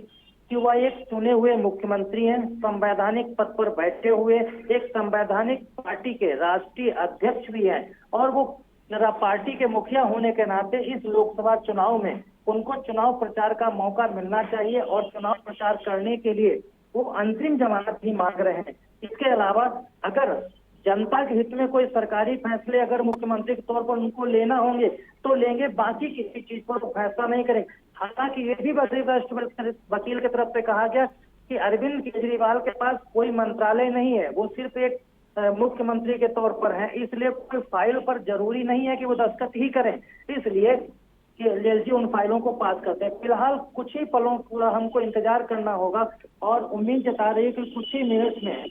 D: कि वह एक चुने हुए मुख्यमंत्री हैं, संवैधानिक पद पर बैठे हुए एक संवैधानिक पार्टी के राष्ट्रीय अध्यक्ष भी हैं, और वो पार्टी के मुखिया होने के नाते इस लोकसभा चुनाव में उनको चुनाव प्रचार का मौका मिलना चाहिए और चुनाव प्रचार करने के लिए वो अंतरिम जमानत भी मांग रहे हैं। इसके अलावा अगर जनता के हित में कोई सरकारी फैसले अगर मुख्यमंत्री के तौर पर उनको लेना होंगे तो लेंगे, बाकी किसी चीज पर फैसला नहीं करेंगे। हालांकि ये भी वरिष्ठ वकील की तरफ से कहा गया कि अरविंद केजरीवाल के पास कोई मंत्रालय नहीं है, वो सिर्फ एक मुख्यमंत्री के तौर पर है, इसलिए कोई फाइल पर जरूरी नहीं है कि वो दस्तखत ही करें, इसलिए एलजी उन फाइलों को पास करते हैं। फिलहाल कुछ ही पलों पूरा हमको इंतजार करना होगा और उम्मीद जता रही है कि कुछ ही मिनट में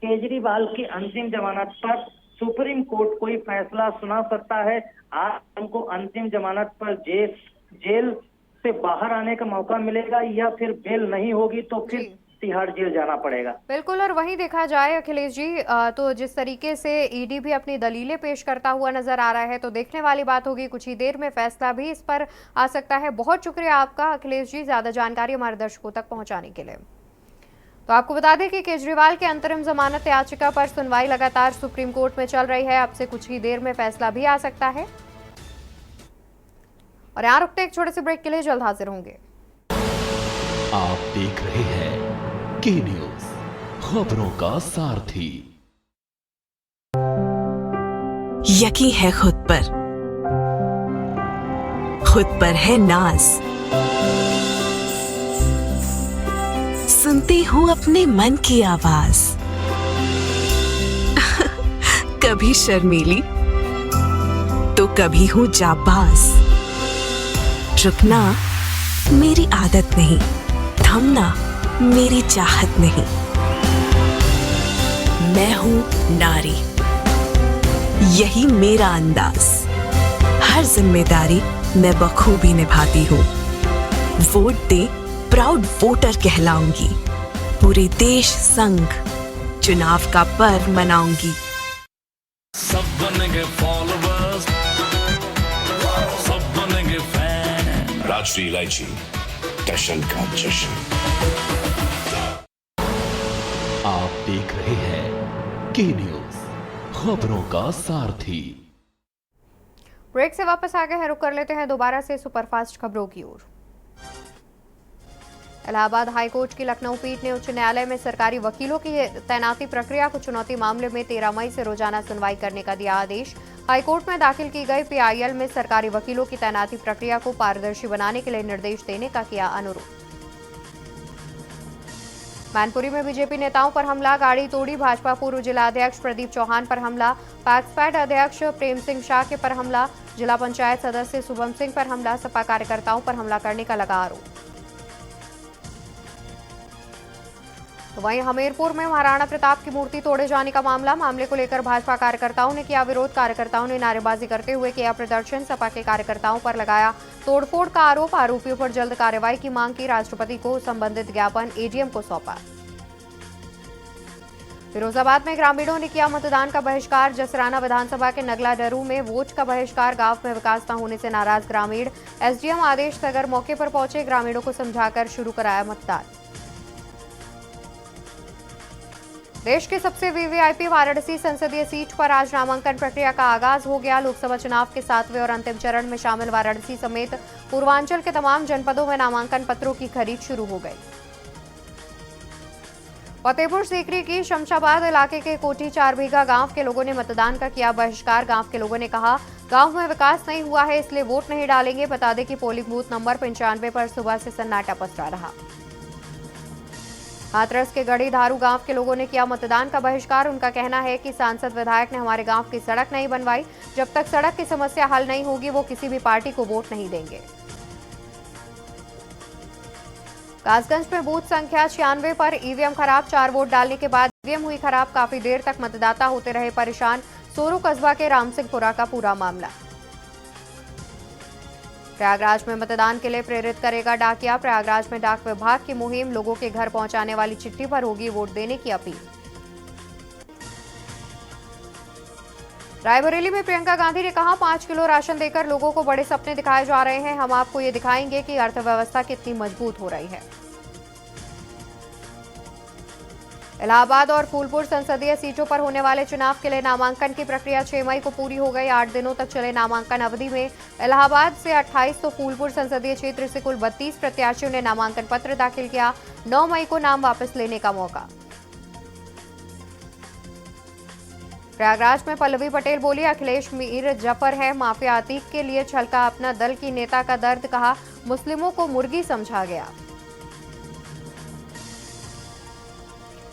D: केजरीवाल की अंतिम जमानत पर सुप्रीम कोर्ट कोई फैसला सुना सकता है। आज हमको अंतिम जमानत पर जेल से बाहर आने का मौका मिलेगा या फिर बेल नहीं होगी तो फिर तिहाड़ जेल जाना पड़ेगा।
A: बिल्कुल, और वहीं देखा जाए अखिलेश जी तो जिस तरीके से ईडी भी अपनी दलीलें पेश करता हुआ नजर आ रहा है तो देखने वाली बात होगी, कुछ ही देर में फैसला भी इस पर आ सकता है। बहुत शुक्रिया आपका अखिलेश जी, ज्यादा जानकारी हमारे दर्शकों तक पहुंचाने के लिए। तो आपको बता दें कि केजरीवाल के अंतरिम जमानत याचिका पर सुनवाई लगातार सुप्रीम कोर्ट में चल रही है। अब से कुछ ही देर में फैसला भी आ सकता है। और यहाँ रुकते एक छोटे से ब्रेक के लिए, जल्द हाजिर होंगे।
E: आप देख रहे हैं के न्यूज, खबरों का सारथी।
F: यकीन है खुद पर है नाज, सुनती हूँ अपने मन की आवाज। कभी शर्मीली तो कभी हूँ जाबाज। रुकना मेरी आदत नहीं, थमना मेरी चाहत नहीं। मैं हूँ नारी, यही मेरा अंदाज। हर जिम्मेदारी मैं बखूबी निभाती हूँ। वोट दे, प्राउड वोटर कहलाऊंगी। पूरे देश संग चुनाव का पर्व मनाऊंगी।
E: सब बनेंगे फॉलोवर्स, सब बनेंगे फैन।
G: राजश्री इलायची, जश्न का जश्न।
E: आप देख रहे हैं के न्यूज, खबरों का सारथी।
A: ब्रेक से वापस आ गए हैं, रुक कर लेते हैं दोबारा से सुपरफास्ट खबरों की ओर। इलाहाबाद हाईकोर्ट की लखनऊ पीठ ने उच्च न्यायालय में सरकारी वकीलों की तैनाती प्रक्रिया को चुनौती मामले में 13 मई से रोजाना सुनवाई करने का दिया आदेश। हाईकोर्ट में दाखिल की गई पीआईएल में सरकारी वकीलों की तैनाती प्रक्रिया को पारदर्शी बनाने के लिए निर्देश देने का किया अनुरोध। मैनपुरी में बीजेपी नेताओं पर हमला, गाड़ी तोड़ी, भाजपा पूर्व जिलाध्यक्ष प्रदीप चौहान पर हमला, पैक्सपैड अध्यक्ष प्रेम सिंह शाह के पर हमला, जिला पंचायत सदस्य शुभम सिंह पर हमला, सपा कार्यकर्ताओं पर हमला करने का लगा आरोप। तो वहीं हमीरपुर में महाराणा प्रताप की मूर्ति तोड़े जाने का मामले को लेकर भाजपा कार्यकर्ताओं ने किया विरोध। कार्यकर्ताओं ने नारेबाजी करते हुए किया प्रदर्शन, सपा के कार्यकर्ताओं पर लगाया तोड़फोड़ का आरोप, आरोपियों पर जल्द कार्रवाई की मांग की। राष्ट्रपति को संबंधित ज्ञापन एडीएम को सौंपा। फिरोजाबाद में ग्रामीणों ने किया मतदान का बहिष्कार, जसराना विधानसभा के नगला डरू में वोट का बहिष्कार, गांव में विकास न होने से नाराज ग्रामीण, एसडीएम आदेश सगर मौके पर पहुंचे, ग्रामीणों को समझाकर शुरू कराया मतदान। देश के सबसे वीवीआईपी वाराणसी संसदीय सीट पर आज नामांकन प्रक्रिया का आगाज हो गया। लोकसभा चुनाव के 7वें और अंतिम चरण में शामिल वाराणसी समेत पूर्वांचल के तमाम जनपदों में नामांकन पत्रों की खरीद शुरू हो गई। फतेहपुर सीकरी की शमशाबाद इलाके के कोठी 4 बीघा गांव के लोगों ने मतदान का किया बहिष्कार। गांव के लोगों ने कहा, गांव में विकास नहीं हुआ है इसलिए वोट नहीं डालेंगे। बता दें कि पोलिंग बूथ नंबर 95 पर सुबह से सन्नाटा पसरा रहा। हाथरस के गढ़ी धारू गांव के लोगों ने किया मतदान का बहिष्कार। उनका कहना है कि सांसद विधायक ने हमारे गांव की सड़क नहीं बनवाई, जब तक सड़क की समस्या हल नहीं होगी वो किसी भी पार्टी को वोट नहीं देंगे। कासगंज में बूथ संख्या 96 पर ईवीएम खराब, 4 वोट डालने के बाद ईवीएम हुई खराब, काफी देर तक मतदाता होते रहे परेशान। सोरू कस्बा के रामसिंहपुरा का पूरा मामला। प्रयागराज में मतदान के लिए प्रेरित करेगा डाकिया, प्रयागराज में डाक विभाग की मुहिम, लोगों के घर पहुंचाने वाली चिट्ठी पर होगी वोट देने की अपील। रायबरेली में प्रियंका गांधी ने कहा, 5 किलो राशन देकर लोगों को बड़े सपने दिखाए जा रहे हैं, हम आपको ये दिखाएंगे कि अर्थव्यवस्था कितनी मजबूत हो रही है। इलाहाबाद और फूलपुर संसदीय सीटों पर होने वाले चुनाव के लिए नामांकन की प्रक्रिया 6 मई को पूरी हो गई। 8 दिनों तक चले नामांकन अवधि में इलाहाबाद से 28 तो फूलपुर संसदीय क्षेत्र से कुल 32 प्रत्याशियों ने नामांकन पत्र दाखिल किया। 9 मई को नाम वापस लेने का मौका। प्रयागराज में पल्लवी पटेल बोली, अखिलेश मीर जफर है, माफिया अतीक के लिए छलका अपना दल की नेता का दर्द, कहा मुस्लिमों को मुर्गी समझा गया।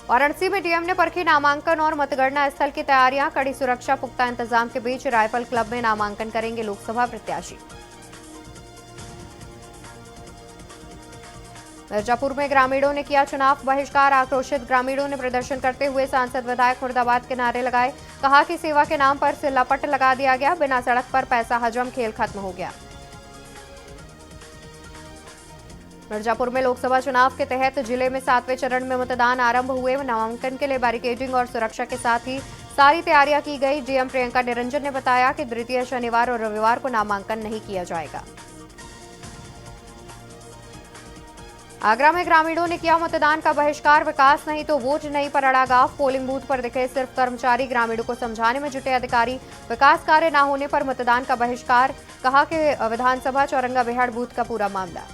A: वाराणसी में डीएम ने परखी नामांकन और मतगणना स्थल की तैयारियां, कड़ी सुरक्षा पुख्ता इंतजाम के बीच राइफल क्लब में नामांकन करेंगे लोकसभा प्रत्याशी। मिर्जापुर में ग्रामीणों ने किया चुनाव बहिष्कार, आक्रोशित ग्रामीणों ने प्रदर्शन करते हुए सांसद विधायक मुर्दाबाद के नारे लगाए, कहा कि सेवा के नाम पर सिल्लापट लगा दिया गया, बिना सड़क पर पैसा हजम, खेल खत्म हो गया। मिर्जापुर में लोकसभा चुनाव के तहत जिले में 7वें चरण में मतदान आरंभ हुए। नामांकन के लिए बैरिकेडिंग और सुरक्षा के साथ ही सारी तैयारियां की गई। डीएम प्रियंका निरंजन ने बताया कि द्वितीय शनिवार और रविवार को नामांकन नहीं किया जाएगा। आगरा में ग्रामीणों ने किया मतदान का बहिष्कार, विकास नहीं तो वोट नहीं पर अड़ा गांव, पोलिंग बूथ पर दिखे सिर्फ कर्मचारी, ग्रामीणों को समझाने में जुटे अधिकारी, विकास कार्य न होने पर मतदान का बहिष्कार, कहा कि विधानसभा चौरंगा बिहाड़ बूथ का पूरा मामला।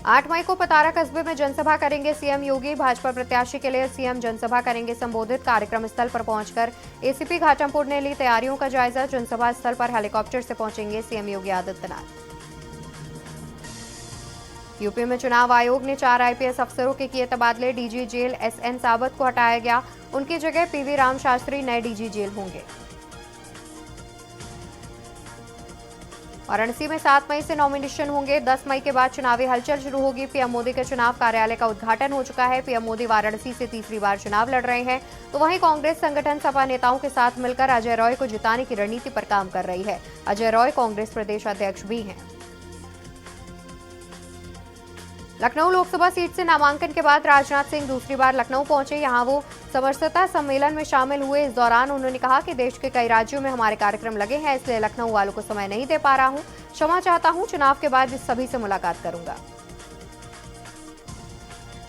A: 8 मई को पतारा कस्बे में जनसभा करेंगे सीएम योगी, भाजपा प्रत्याशी के लिए सीएम जनसभा करेंगे संबोधित। कार्यक्रम स्थल पर पहुंचकर एसीपी घाटमपुर ने ली तैयारियों का जायजा, जनसभा स्थल पर हेलीकॉप्टर से पहुंचेंगे सीएम योगी आदित्यनाथ। यूपी में चुनाव आयोग ने 4 आईपीएस अफसरों के किए तबादले, डीजी जेल एसएन साबत को हटाया गया, उनकी जगह पीवी राम शास्त्री नए डीजी जेल होंगे। वाराणसी में 7 मई से नॉमिनेशन होंगे, 10 मई के बाद चुनावी हलचल शुरू होगी। पीएम मोदी के चुनाव कार्यालय का उद्घाटन हो चुका है। पीएम मोदी वाराणसी से तीसरी बार चुनाव लड़ रहे हैं, तो वहीं कांग्रेस संगठन सपा नेताओं के साथ मिलकर अजय रॉय को जिताने की रणनीति पर काम कर रही है। अजय रॉय कांग्रेस प्रदेश अध्यक्ष भी हैं। लखनऊ लोकसभा सीट से नामांकन के बाद राजनाथ सिंह दूसरी बार लखनऊ पहुंचे, यहां वो समरसता सम्मेलन में शामिल हुए। इस दौरान उन्होंने कहा कि देश के कई राज्यों में हमारे कार्यक्रम लगे हैं, इसलिए लखनऊ वालों को समय नहीं दे पा रहा हूं, क्षमा चाहता हूं, चुनाव के बाद सभी से मुलाकात करूंगा।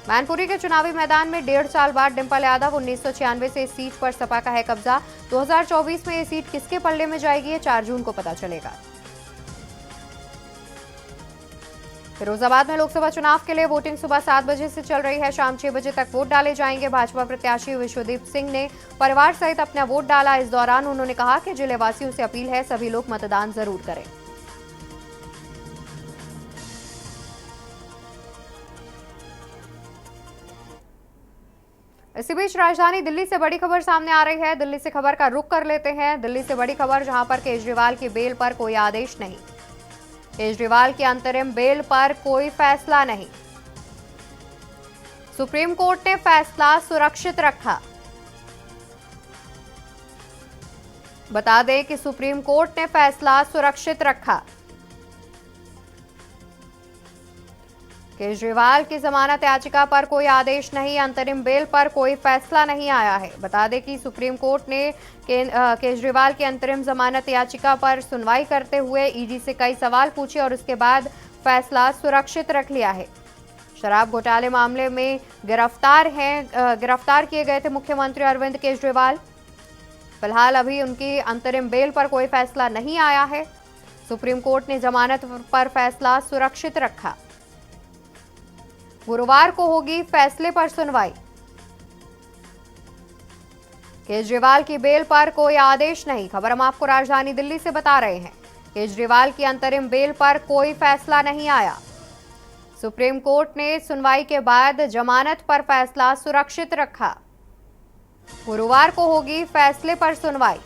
A: मैनपुरी के चुनावी मैदान में 1.5 साल बाद डिंपल यादव, 1996 से इस सीट पर सपा का है कब्जा। 2024 में ये सीट किसके पल्ले में जाएगी, ये 4 जून को पता चलेगा। फिरोजाबाद में लोकसभा चुनाव के लिए वोटिंग सुबह 7 बजे से चल रही है। शाम 6 बजे तक वोट डाले जाएंगे। भाजपा प्रत्याशी विश्वदीप सिंह ने परिवार सहित अपना वोट डाला। इस दौरान उन्होंने कहा कि जिले वासियों से अपील है सभी लोग मतदान जरूर करें। इसी बीच राजधानी दिल्ली से बड़ी खबर सामने आ रही है। दिल्ली से खबर का रुख कर लेते हैं। दिल्ली से बड़ी खबर, जहां पर केजरीवाल की बेल पर कोई आदेश नहीं। केजरीवाल की अंतरिम बेल पर कोई फैसला नहीं। सुप्रीम कोर्ट ने फैसला सुरक्षित रखा। बता दें कि सुप्रीम कोर्ट ने फैसला सुरक्षित रखा। केजरीवाल की जमानत याचिका पर कोई आदेश नहीं, अंतरिम बेल पर कोई फैसला नहीं आया है। बता दें कि सुप्रीम कोर्ट ने केजरीवाल की अंतरिम जमानत याचिका पर सुनवाई करते हुए ईडी से कई सवाल पूछे और उसके बाद फैसला सुरक्षित रख लिया है। शराब घोटाले मामले में गिरफ्तार किए गए थे मुख्यमंत्री अरविंद केजरीवाल। फिलहाल अभी उनकी अंतरिम बेल पर कोई फैसला नहीं आया है। सुप्रीम कोर्ट ने जमानत पर फैसला सुरक्षित रखा। गुरुवार को होगी फैसले पर सुनवाई। केजरीवाल की बेल पर कोई आदेश नहीं। खबर हम आपको राजधानी दिल्ली से बता रहे हैं। केजरीवाल की अंतरिम बेल पर कोई फैसला नहीं आया। सुप्रीम कोर्ट ने सुनवाई के बाद जमानत पर फैसला सुरक्षित रखा। गुरुवार को होगी फैसले पर सुनवाई।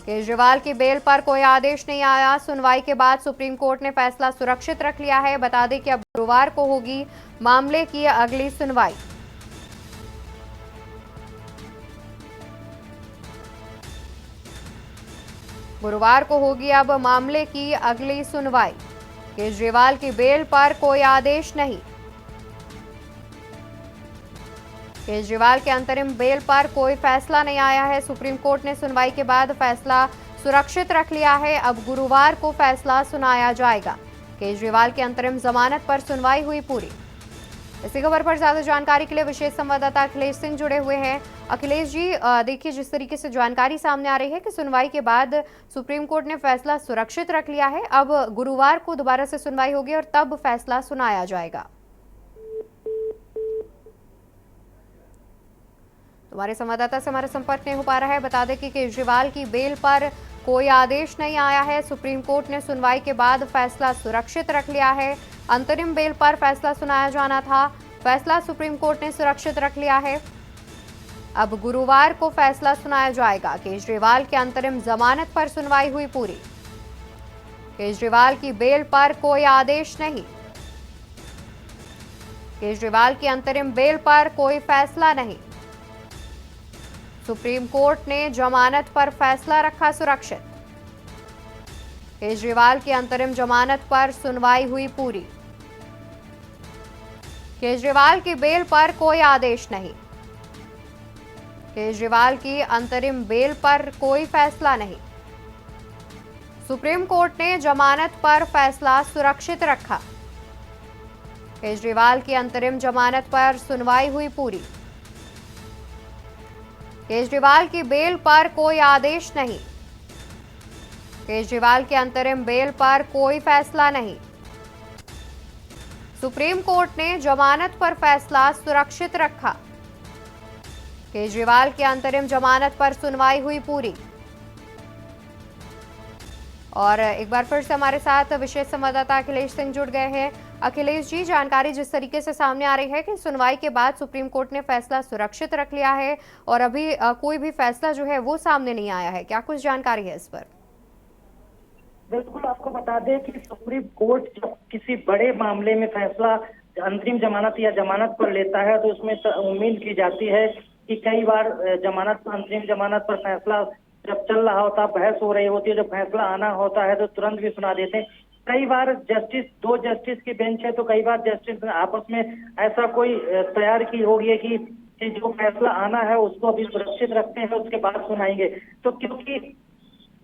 A: केजरीवाल की बेल पर कोई आदेश नहीं आया। सुनवाई के बाद सुप्रीम कोर्ट ने फैसला सुरक्षित रख लिया है। बता दें कि अब गुरुवार को होगी मामले की अगली सुनवाई। गुरुवार को होगी अब मामले की अगली सुनवाई। केजरीवाल की बेल पर कोई आदेश नहीं। केजरीवाल के अंतरिम बेल पर कोई फैसला नहीं आया है। सुप्रीम कोर्ट ने सुनवाई के बाद फैसला सुरक्षित रख लिया है। अब गुरुवार को फैसला सुनाया जाएगा। केजरीवाल की अंतरिम जमानत पर सुनवाई हुई पूरी। इसी खबर पर ज्यादा जानकारी के लिए विशेष संवाददाता अखिलेश सिंह जुड़े हुए हैं। अखिलेश जी, देखिए, जिस तरीके से जानकारी सामने आ रही है कि सुनवाई के बाद सुप्रीम कोर्ट ने फैसला सुरक्षित रख लिया है। अब गुरुवार को दोबारा से सुनवाई होगी और तब फैसला सुनाया जाएगा। हमारे संवाददाता से हमारा संपर्क नहीं हो पा रहा है। बता दें कि केजरीवाल की बेल पर कोई आदेश नहीं आया है। सुप्रीम कोर्ट ने सुनवाई के बाद फैसला सुरक्षित रख लिया है। अंतरिम बेल पर फैसला सुनाया जाना था, फैसला सुप्रीम कोर्ट ने सुरक्षित रख लिया है। अब गुरुवार को फैसला सुनाया जाएगा। केजरीवाल के अंतरिम जमानत पर सुनवाई हुई पूरी। केजरीवाल की बेल पर कोई आदेश नहीं। केजरीवाल की अंतरिम बेल पर कोई फैसला नहीं। सुप्रीम कोर्ट ने जमानत पर फैसला रखा सुरक्षित। केजरीवाल की अंतरिम जमानत पर सुनवाई हुई पूरी। केजरीवाल की बेल पर कोई आदेश नहीं। केजरीवाल की अंतरिम बेल पर कोई फैसला नहीं। सुप्रीम कोर्ट ने जमानत पर फैसला सुरक्षित रखा। केजरीवाल की अंतरिम जमानत पर सुनवाई हुई पूरी। केजरीवाल की बेल पर कोई आदेश नहीं। केजरीवाल के अंतरिम बेल पर कोई फैसला नहीं। सुप्रीम कोर्ट ने जमानत पर फैसला सुरक्षित रखा। केजरीवाल की अंतरिम जमानत पर सुनवाई हुई पूरी। और एक बार फिर से हमारे साथ विशेष संवाददाता अखिलेश सिंह जुड़ गए हैं। अखिलेश जी, जानकारी जिस तरीके से सामने आ रही है कि सुनवाई के बाद सुप्रीम कोर्ट ने फैसला सुरक्षित रख लिया है और अभी कोई भी फैसला जो है वो सामने नहीं आया है, क्या कुछ जानकारी है इस पर?
D: बिल्कुल, आपको बता दें कि सुप्रीम कोर्ट जब किसी बड़े मामले में फैसला अंतरिम जमानत या जमानत पर लेता है तो उसमें उम्मीद की जाती है कि कई बार अंतरिम जमानत पर फैसला जब चल रहा होता, बहस हो रही होती है, जब फैसला आना होता है तो तुरंत भी सुना देते हैं। कई बार दो जस्टिस की बेंच है तो कई बार जस्टिस आपस में ऐसा कोई तैयार की होगी कि जो फैसला आना है उसको अभी सुरक्षित रखते हैं, उसके बाद सुनाएंगे। तो क्योंकि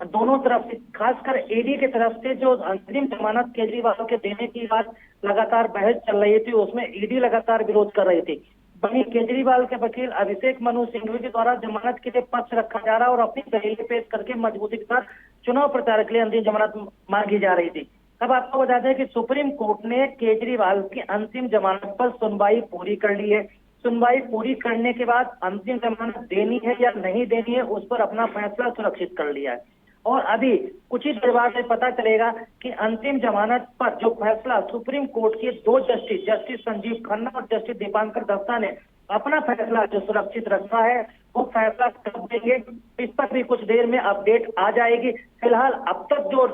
D: दोनों तरफ से, खासकर ईडी की तरफ से जो अंतरिम जमानत केजरीवाल के देने की बात लगातार बहस चल रही थी, उसमें ईडी लगातार विरोध कर रही थी। वहीं केजरीवाल के वकील अभिषेक मनु सिंघवी के द्वारा जमानत के लिए पक्ष रखा जा रहा और अपनी दलीलें पेश करके मजबूती के साथ चुनाव प्रचार के लिए अंतिम जमानत मांगी जा रही थी। अब आपको बता दें कि सुप्रीम कोर्ट ने केजरीवाल की अंतिम जमानत पर सुनवाई पूरी कर ली है। सुनवाई पूरी करने के बाद अंतिम जमानत देनी है या नहीं देनी है, उस पर अपना फैसला सुरक्षित कर लिया है। और अभी कुछ ही देर बाद में पता चलेगा कि अंतिम जमानत पर जो फैसला सुप्रीम कोर्ट के दो जस्टिस संजीव खन्ना और जस्टिस दीपांकर दत्ता ने अपना फैसला जो सुरक्षित रखा है, वो फैसला कब देंगे, इस पर भी कुछ देर में अपडेट आ जाएगी। फिलहाल अब तक जो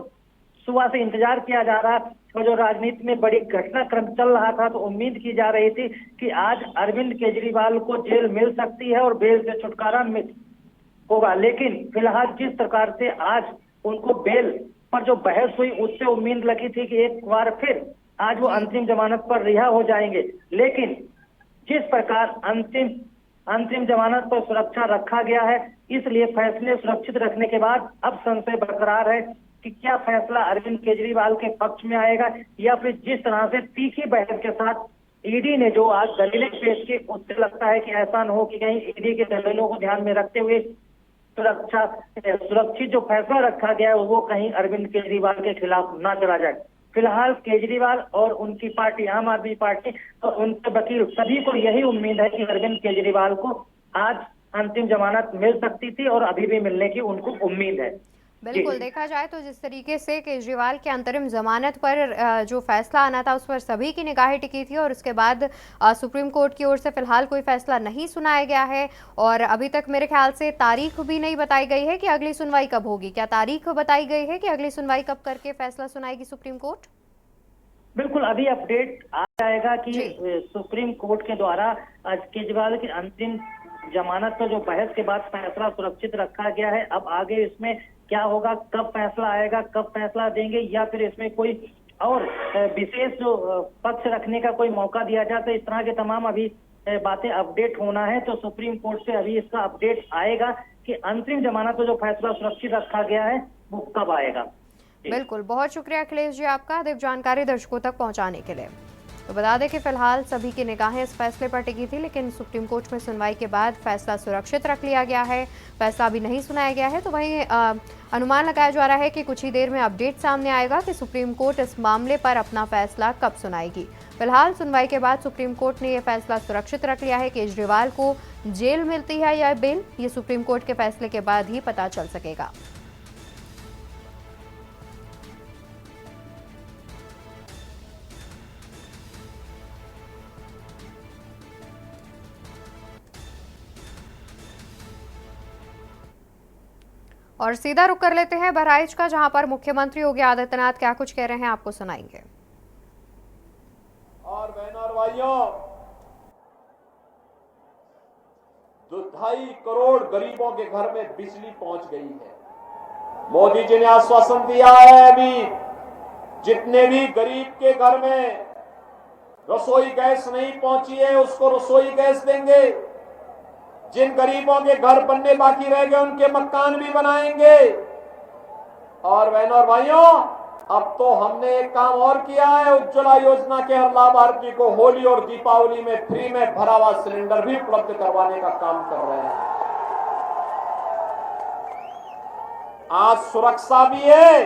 D: सुबह से इंतजार किया जा रहा है और जो राजनीति में बड़ी घटनाक्रम चल रहा था, तो उम्मीद की जा रही थी कि आज अरविंद केजरीवाल को जेल मिल सकती है और बेल से छुटकारा होगा। लेकिन फिलहाल जिस प्रकार से आज उनको बेल पर जो बहस हुई, उससे उम्मीद लगी थी कि एक बार फिर आज वो अंतिम जमानत पर रिहा हो जाएंगे। लेकिन जिस प्रकार अंतिम जमानत पर सुरक्षा रखा गया है, इसलिए फैसले सुरक्षित रखने के बाद अब संशय बरकरार है कि क्या फैसला अरविंद केजरीवाल के पक्ष में आएगा, या फिर जिस तरह से तीखी बहस के साथ ईडी ने जो आज दलीलें पेश की, उससे लगता है कि ऐसा न हो कि कहीं ईडी के दलीलों को ध्यान में रखते हुए सुरक्षित जो फैसला रखा गया है वो कहीं अरविंद केजरीवाल के खिलाफ ना चला जाए। फिलहाल केजरीवाल और उनकी पार्टी आम आदमी पार्टी और उनके वकील सभी को यही उम्मीद है कि अरविंद केजरीवाल को आज अंतिम जमानत मिल सकती थी और अभी भी मिलने की उनको उम्मीद है।
A: बिल्कुल, देखा जाए तो जिस तरीके से केजरीवाल के अंतरिम जमानत पर जो फैसला आना था, उस पर सभी की निगाहें टिकी थी और उसके बाद सुप्रीम कोर्ट की ओर से फिलहाल कोई फैसला नहीं सुनाया गया है और अभी तक मेरे ख्याल से तारीख भी नहीं बताई गई है कि अगली सुनवाई कब होगी। क्या तारीख बताई गई है कि अगली सुनवाई कब करके फैसला सुनाएगी सुप्रीम कोर्ट?
D: बिल्कुल, अभी अपडेट आ जाएगा कि सुप्रीम कोर्ट के द्वारा आज केजरीवाल की अंतिम जमानत पर जो बहस के बाद फैसला सुरक्षित रखा गया है, अब आगे इसमें क्या होगा, कब फैसला आएगा, कब फैसला देंगे, या फिर इसमें कोई और विशेष जो पक्ष रखने का कोई मौका दिया जाए, तो इस तरह के तमाम अभी बातें अपडेट होना है। तो सुप्रीम कोर्ट से अभी इसका अपडेट आएगा कि अंतिम जमानत पर जो फैसला सुरक्षित रखा गया है वो कब आएगा।
A: बिल्कुल, बहुत शुक्रिया अखिलेश जी आपका अधिक जानकारी दर्शकों तक पहुंचाने के लिए। तो बता दें कि फिलहाल सभी की निगाहें इस फैसले पर टिकी थी, लेकिन सुप्रीम कोर्ट में सुनवाई के बाद फैसला सुरक्षित रख लिया गया है, फैसला अभी नहीं सुनाया गया है। तो वहीं अनुमान लगाया जा रहा है कि कुछ ही देर में अपडेट सामने आएगा कि सुप्रीम कोर्ट इस मामले पर अपना फैसला कब सुनाएगी। फिलहाल सुनवाई के बाद सुप्रीम कोर्ट ने यह फैसला सुरक्षित रख लिया है। केजरीवाल को जेल मिलती है या बेल, ये सुप्रीम कोर्ट के फैसले के बाद ही पता चल सकेगा। और सीधा रुक कर लेते हैं बहराइच का, जहां पर मुख्यमंत्री योगी आदित्यनाथ क्या कुछ कह रहे हैं आपको सुनाएंगे।
H: और बहनों और भाइयों, 2.5 करोड़ गरीबों के घर में बिजली पहुंच गई है। मोदी जी ने आश्वासन दिया है, अभी जितने भी गरीब के घर में रसोई गैस नहीं पहुंची है उसको रसोई गैस देंगे। जिन गरीबों के घर बनने बाकी रह गए उनके मकान भी बनाएंगे। और बहनों और भाइयों, अब तो हमने एक काम और किया है, उज्ज्वला योजना के हर लाभार्थी को होली और दीपावली में फ्री में भरा हुआ सिलेंडर भी उपलब्ध करवाने का काम कर रहे हैं। आज सुरक्षा भी है,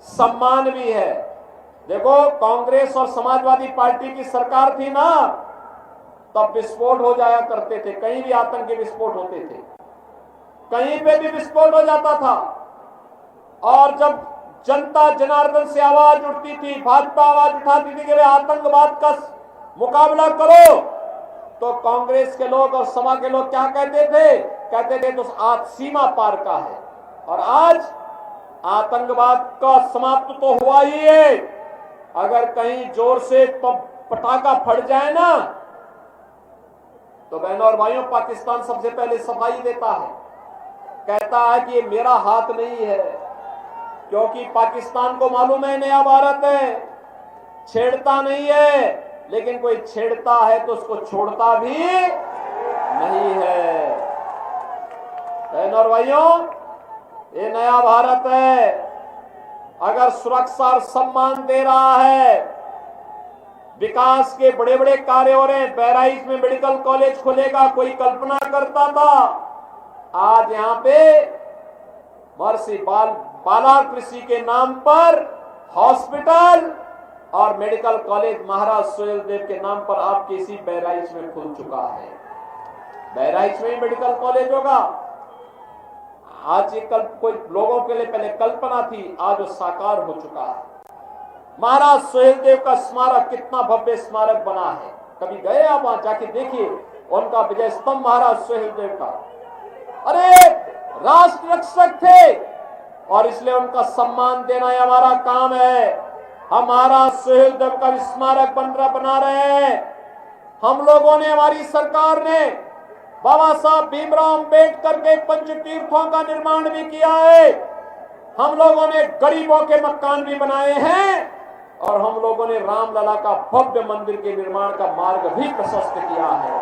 H: सम्मान भी है। देखो, कांग्रेस और समाजवादी पार्टी की सरकार थी ना, तब विस्फोट हो जाया करते थे, कहीं भी आतंकी विस्फोट होते थे, कहीं पे भी विस्फोट हो जाता था। और जब जनता जनार्दन से आवाज उठती थी, भाजपा आवाज उठाती थी कि आतंकवाद का मुकाबला करो, तो कांग्रेस के लोग और सपा के लोग क्या कहते थे? कहते थे तो आज सीमा पार का है। और आज आतंकवाद का समाप्त तो हुआ ही है। अगर कहीं जोर से पटाखा फट जाए ना, तो बहनों और भाइयों, पाकिस्तान सबसे पहले सफाई देता है, कहता है कि ये मेरा हाथ नहीं है, क्योंकि पाकिस्तान को मालूम है नया भारत है, छेड़ता नहीं है, लेकिन कोई छेड़ता है तो उसको छोड़ता भी नहीं है। बहनों और भाइयों, ये नया भारत है। अगर सुरक्षा और सम्मान दे रहा है, विकास के बड़े बड़े कार्य हो रहे हैं, बहराइच में मेडिकल कॉलेज खुलेगा, कोई कल्पना करता था? आज यहाँ पे महर्षि बाला कृषि के नाम पर हॉस्पिटल और मेडिकल कॉलेज महाराज सुहेलदेव के नाम पर आपके इसी बहराइच में खुल चुका है। बहराइच में ही मेडिकल कॉलेज होगा। आज ये कोई लोगों के लिए पहले कल्पना थी, आज वो साकार हो चुका है। महाराज सुहेलदेव का स्मारक कितना भव्य स्मारक बना है। कभी गए आप वहां जाके देखिए उनका विजय स्तंभ महाराज सुहेलदेव का। अरे राष्ट्र रक्षक थे और इसलिए उनका सम्मान देना ही हमारा काम है। हम महाराज सुहेलदेव का स्मारक बना रहे हैं। हम लोगों ने, हमारी सरकार ने बाबा साहब भीमराव अंबेडकर के पंचतीर्थों का निर्माण भी किया है। हम लोगों ने गरीबों के मकान भी बनाए हैं और हम लोगों ने रामलला का भव्य मंदिर के निर्माण का मार्ग भी प्रशस्त किया है।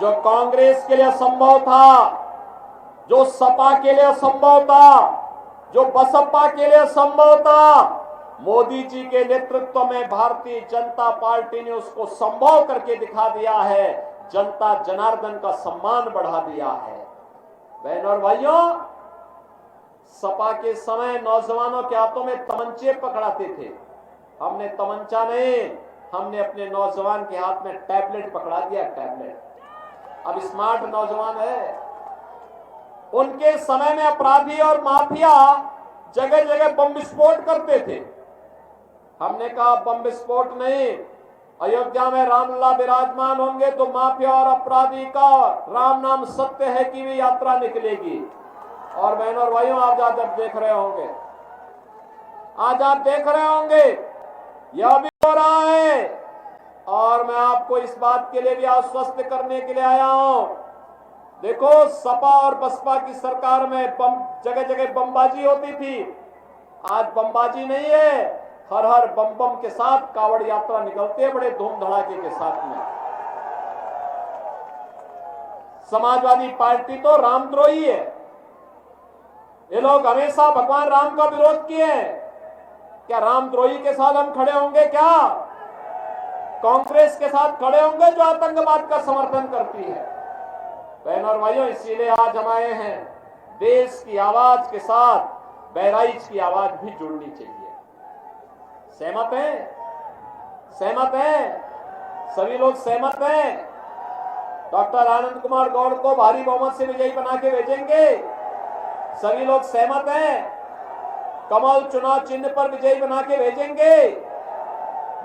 H: जो कांग्रेस के लिए असंभव था, जो सपा के लिए असंभव था, जो बसपा के लिए असंभव था, मोदी जी के नेतृत्व में भारतीय जनता पार्टी ने उसको संभव करके दिखा दिया है। जनता जनार्दन का सम्मान बढ़ा दिया है। बहनों और भाइयों, सपा के समय नौजवानों के हाथों में तमंचे पकड़ाते थे। हमने तमंचा नहीं, हमने अपने नौजवान के हाथ में टैबलेट पकड़ा दिया। टैबलेट अब स्मार्ट नौजवान है। उनके समय में अपराधी और माफिया जगह जगह बम विस्फोट करते थे। हमने कहा बम विस्फोट नहीं, अयोध्या में रामलला विराजमान होंगे तो माफिया और अपराधी का राम नाम सत्य है की भी यात्रा निकलेगी। और बहनों और भाइयों, आज आप देख रहे होंगे, आज आप देख रहे होंगे यह भी हो रहा है। और मैं आपको इस बात के लिए भी आश्वस्त करने के लिए आया हूं। देखो, सपा और बसपा की सरकार में जगह जगह बमबाजी होती थी। आज बमबाजी नहीं है, हर हर बम बम के साथ कावड़ यात्रा निकलती है बड़े धूम धड़ाके के साथ में। समाजवादी पार्टी तो रामद्रोही है। ये लोग हमेशा भगवान राम का विरोध किए हैं। क्या रामद्रोही के साथ हम खड़े होंगे? क्या कांग्रेस के साथ खड़े होंगे जो आतंकवाद का समर्थन करती है? बहनों और भाइयों, इसीलिए आज हम आए हैं। देश की आवाज के साथ बहराइच की आवाज भी जुड़नी चाहिए। सहमत हैं? सहमत हैं? सभी लोग सहमत हैं? डॉक्टर आनंद कुमार गौड़ को भारी बहुमत से विजयी बना के भेजेंगे। सभी लोग सहमत हैं? कमल चुनाव चिन्ह पर विजयी बना के भेजेंगे।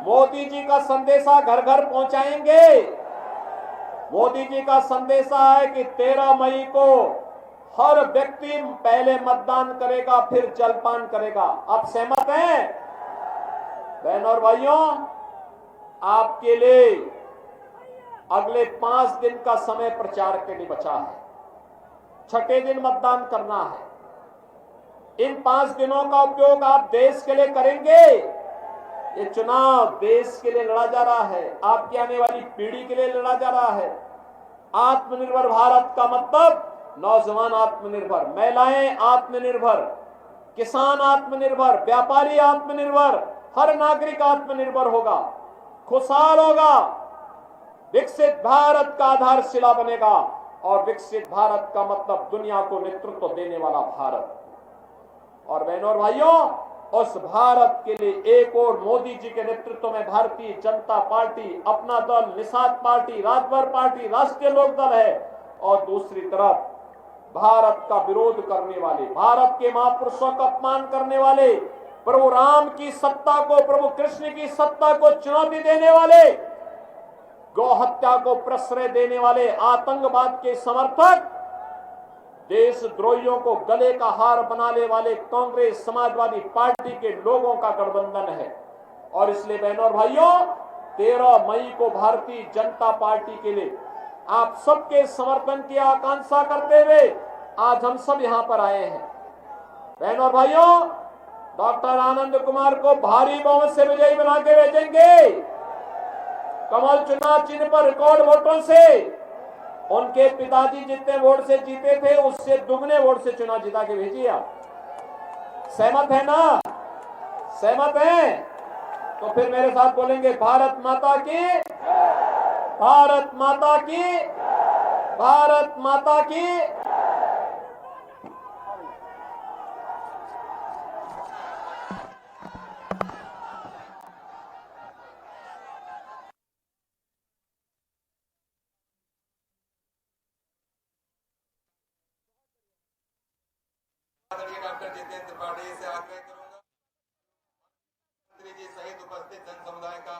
H: मोदी जी का संदेशा घर घर पहुंचाएंगे। मोदी जी का संदेशा है कि 13 मई को हर व्यक्ति पहले मतदान करेगा, फिर जलपान करेगा। आप सहमत हैं? बहनों और भाइयों, आपके लिए अगले 5 दिन का समय प्रचार के लिए बचा है। छठे दिन मतदान करना है। इन 5 दिनों का उपयोग आप देश के लिए करेंगे। ये चुनाव देश के लिए लड़ा जा रहा है, आपकी आने वाली पीढ़ी के लिए लड़ा जा रहा है। आत्मनिर्भर भारत का मतलब नौजवान आत्मनिर्भर, महिलाएं आत्मनिर्भर, किसान आत्मनिर्भर, व्यापारी आत्मनिर्भर, हर नागरिक आत्मनिर्भर होगा, खुशहाल होगा, विकसित भारत का आधारशिला बनेगा। और विकसित भारत का मतलब दुनिया को नेतृत्व देने वाला भारत। और बहनों और भाइयों, उस भारत के लिए एक और मोदी जी के नेतृत्व में भारतीय जनता पार्टी, अपना दल, निषाद पार्टी, राजभर पार्टी, राष्ट्रीय लोक दल है। और दूसरी तरफ भारत का विरोध करने वाले, भारत के महापुरुषों का अपमान करने वाले, प्रभु राम की सत्ता को, प्रभु कृष्ण की सत्ता को चुनौती देने वाले, गौ हत्या को प्रश्रय देने वाले, आतंकवाद के समर्थक, देशद्रोहियों को गले का हार बनाने वाले कांग्रेस समाजवादी पार्टी के लोगों का गठबंधन है। और इसलिए बहनों और भाइयों, 13 मई को भारतीय जनता पार्टी के लिए आप सबके समर्थन की आकांक्षा करते हुए आज हम सब यहां पर आए हैं। बहनों और भाइयों, डॉक्टर आनंद कुमार को भारी बहुमत से विजयी बना के भेजेंगे। कमल चुनाव चिन्ह पर रिकॉर्ड वोटों से, उनके पिताजी जितने वोट से जीते थे उससे दुगने वोट से चुनाव जिता के भेजिए। आप सहमत है ना? सहमत है? तो फिर मेरे साथ बोलेंगे, भारत माता की, भारत माता की, भारत माता की।
I: जितेंद्र त्रिपाठी से आग्रह करूंगा, मंत्री जी सहित उपस्थित जन समुदाय का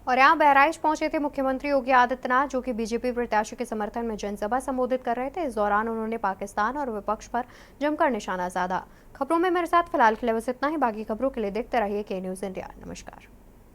A: और यहाँ बहराइच पहुंचे थे मुख्यमंत्री योगी आदित्यनाथ, जो कि बीजेपी प्रत्याशी के समर्थन में जनसभा संबोधित कर रहे थे। इस दौरान उन्होंने पाकिस्तान और विपक्ष पर जमकर निशाना साधा। खबरों में मेरे साथ फिलहाल के लिए बस इतना ही। बाकी खबरों के लिए देखते रहिए के न्यूज़ इंडिया। नमस्कार।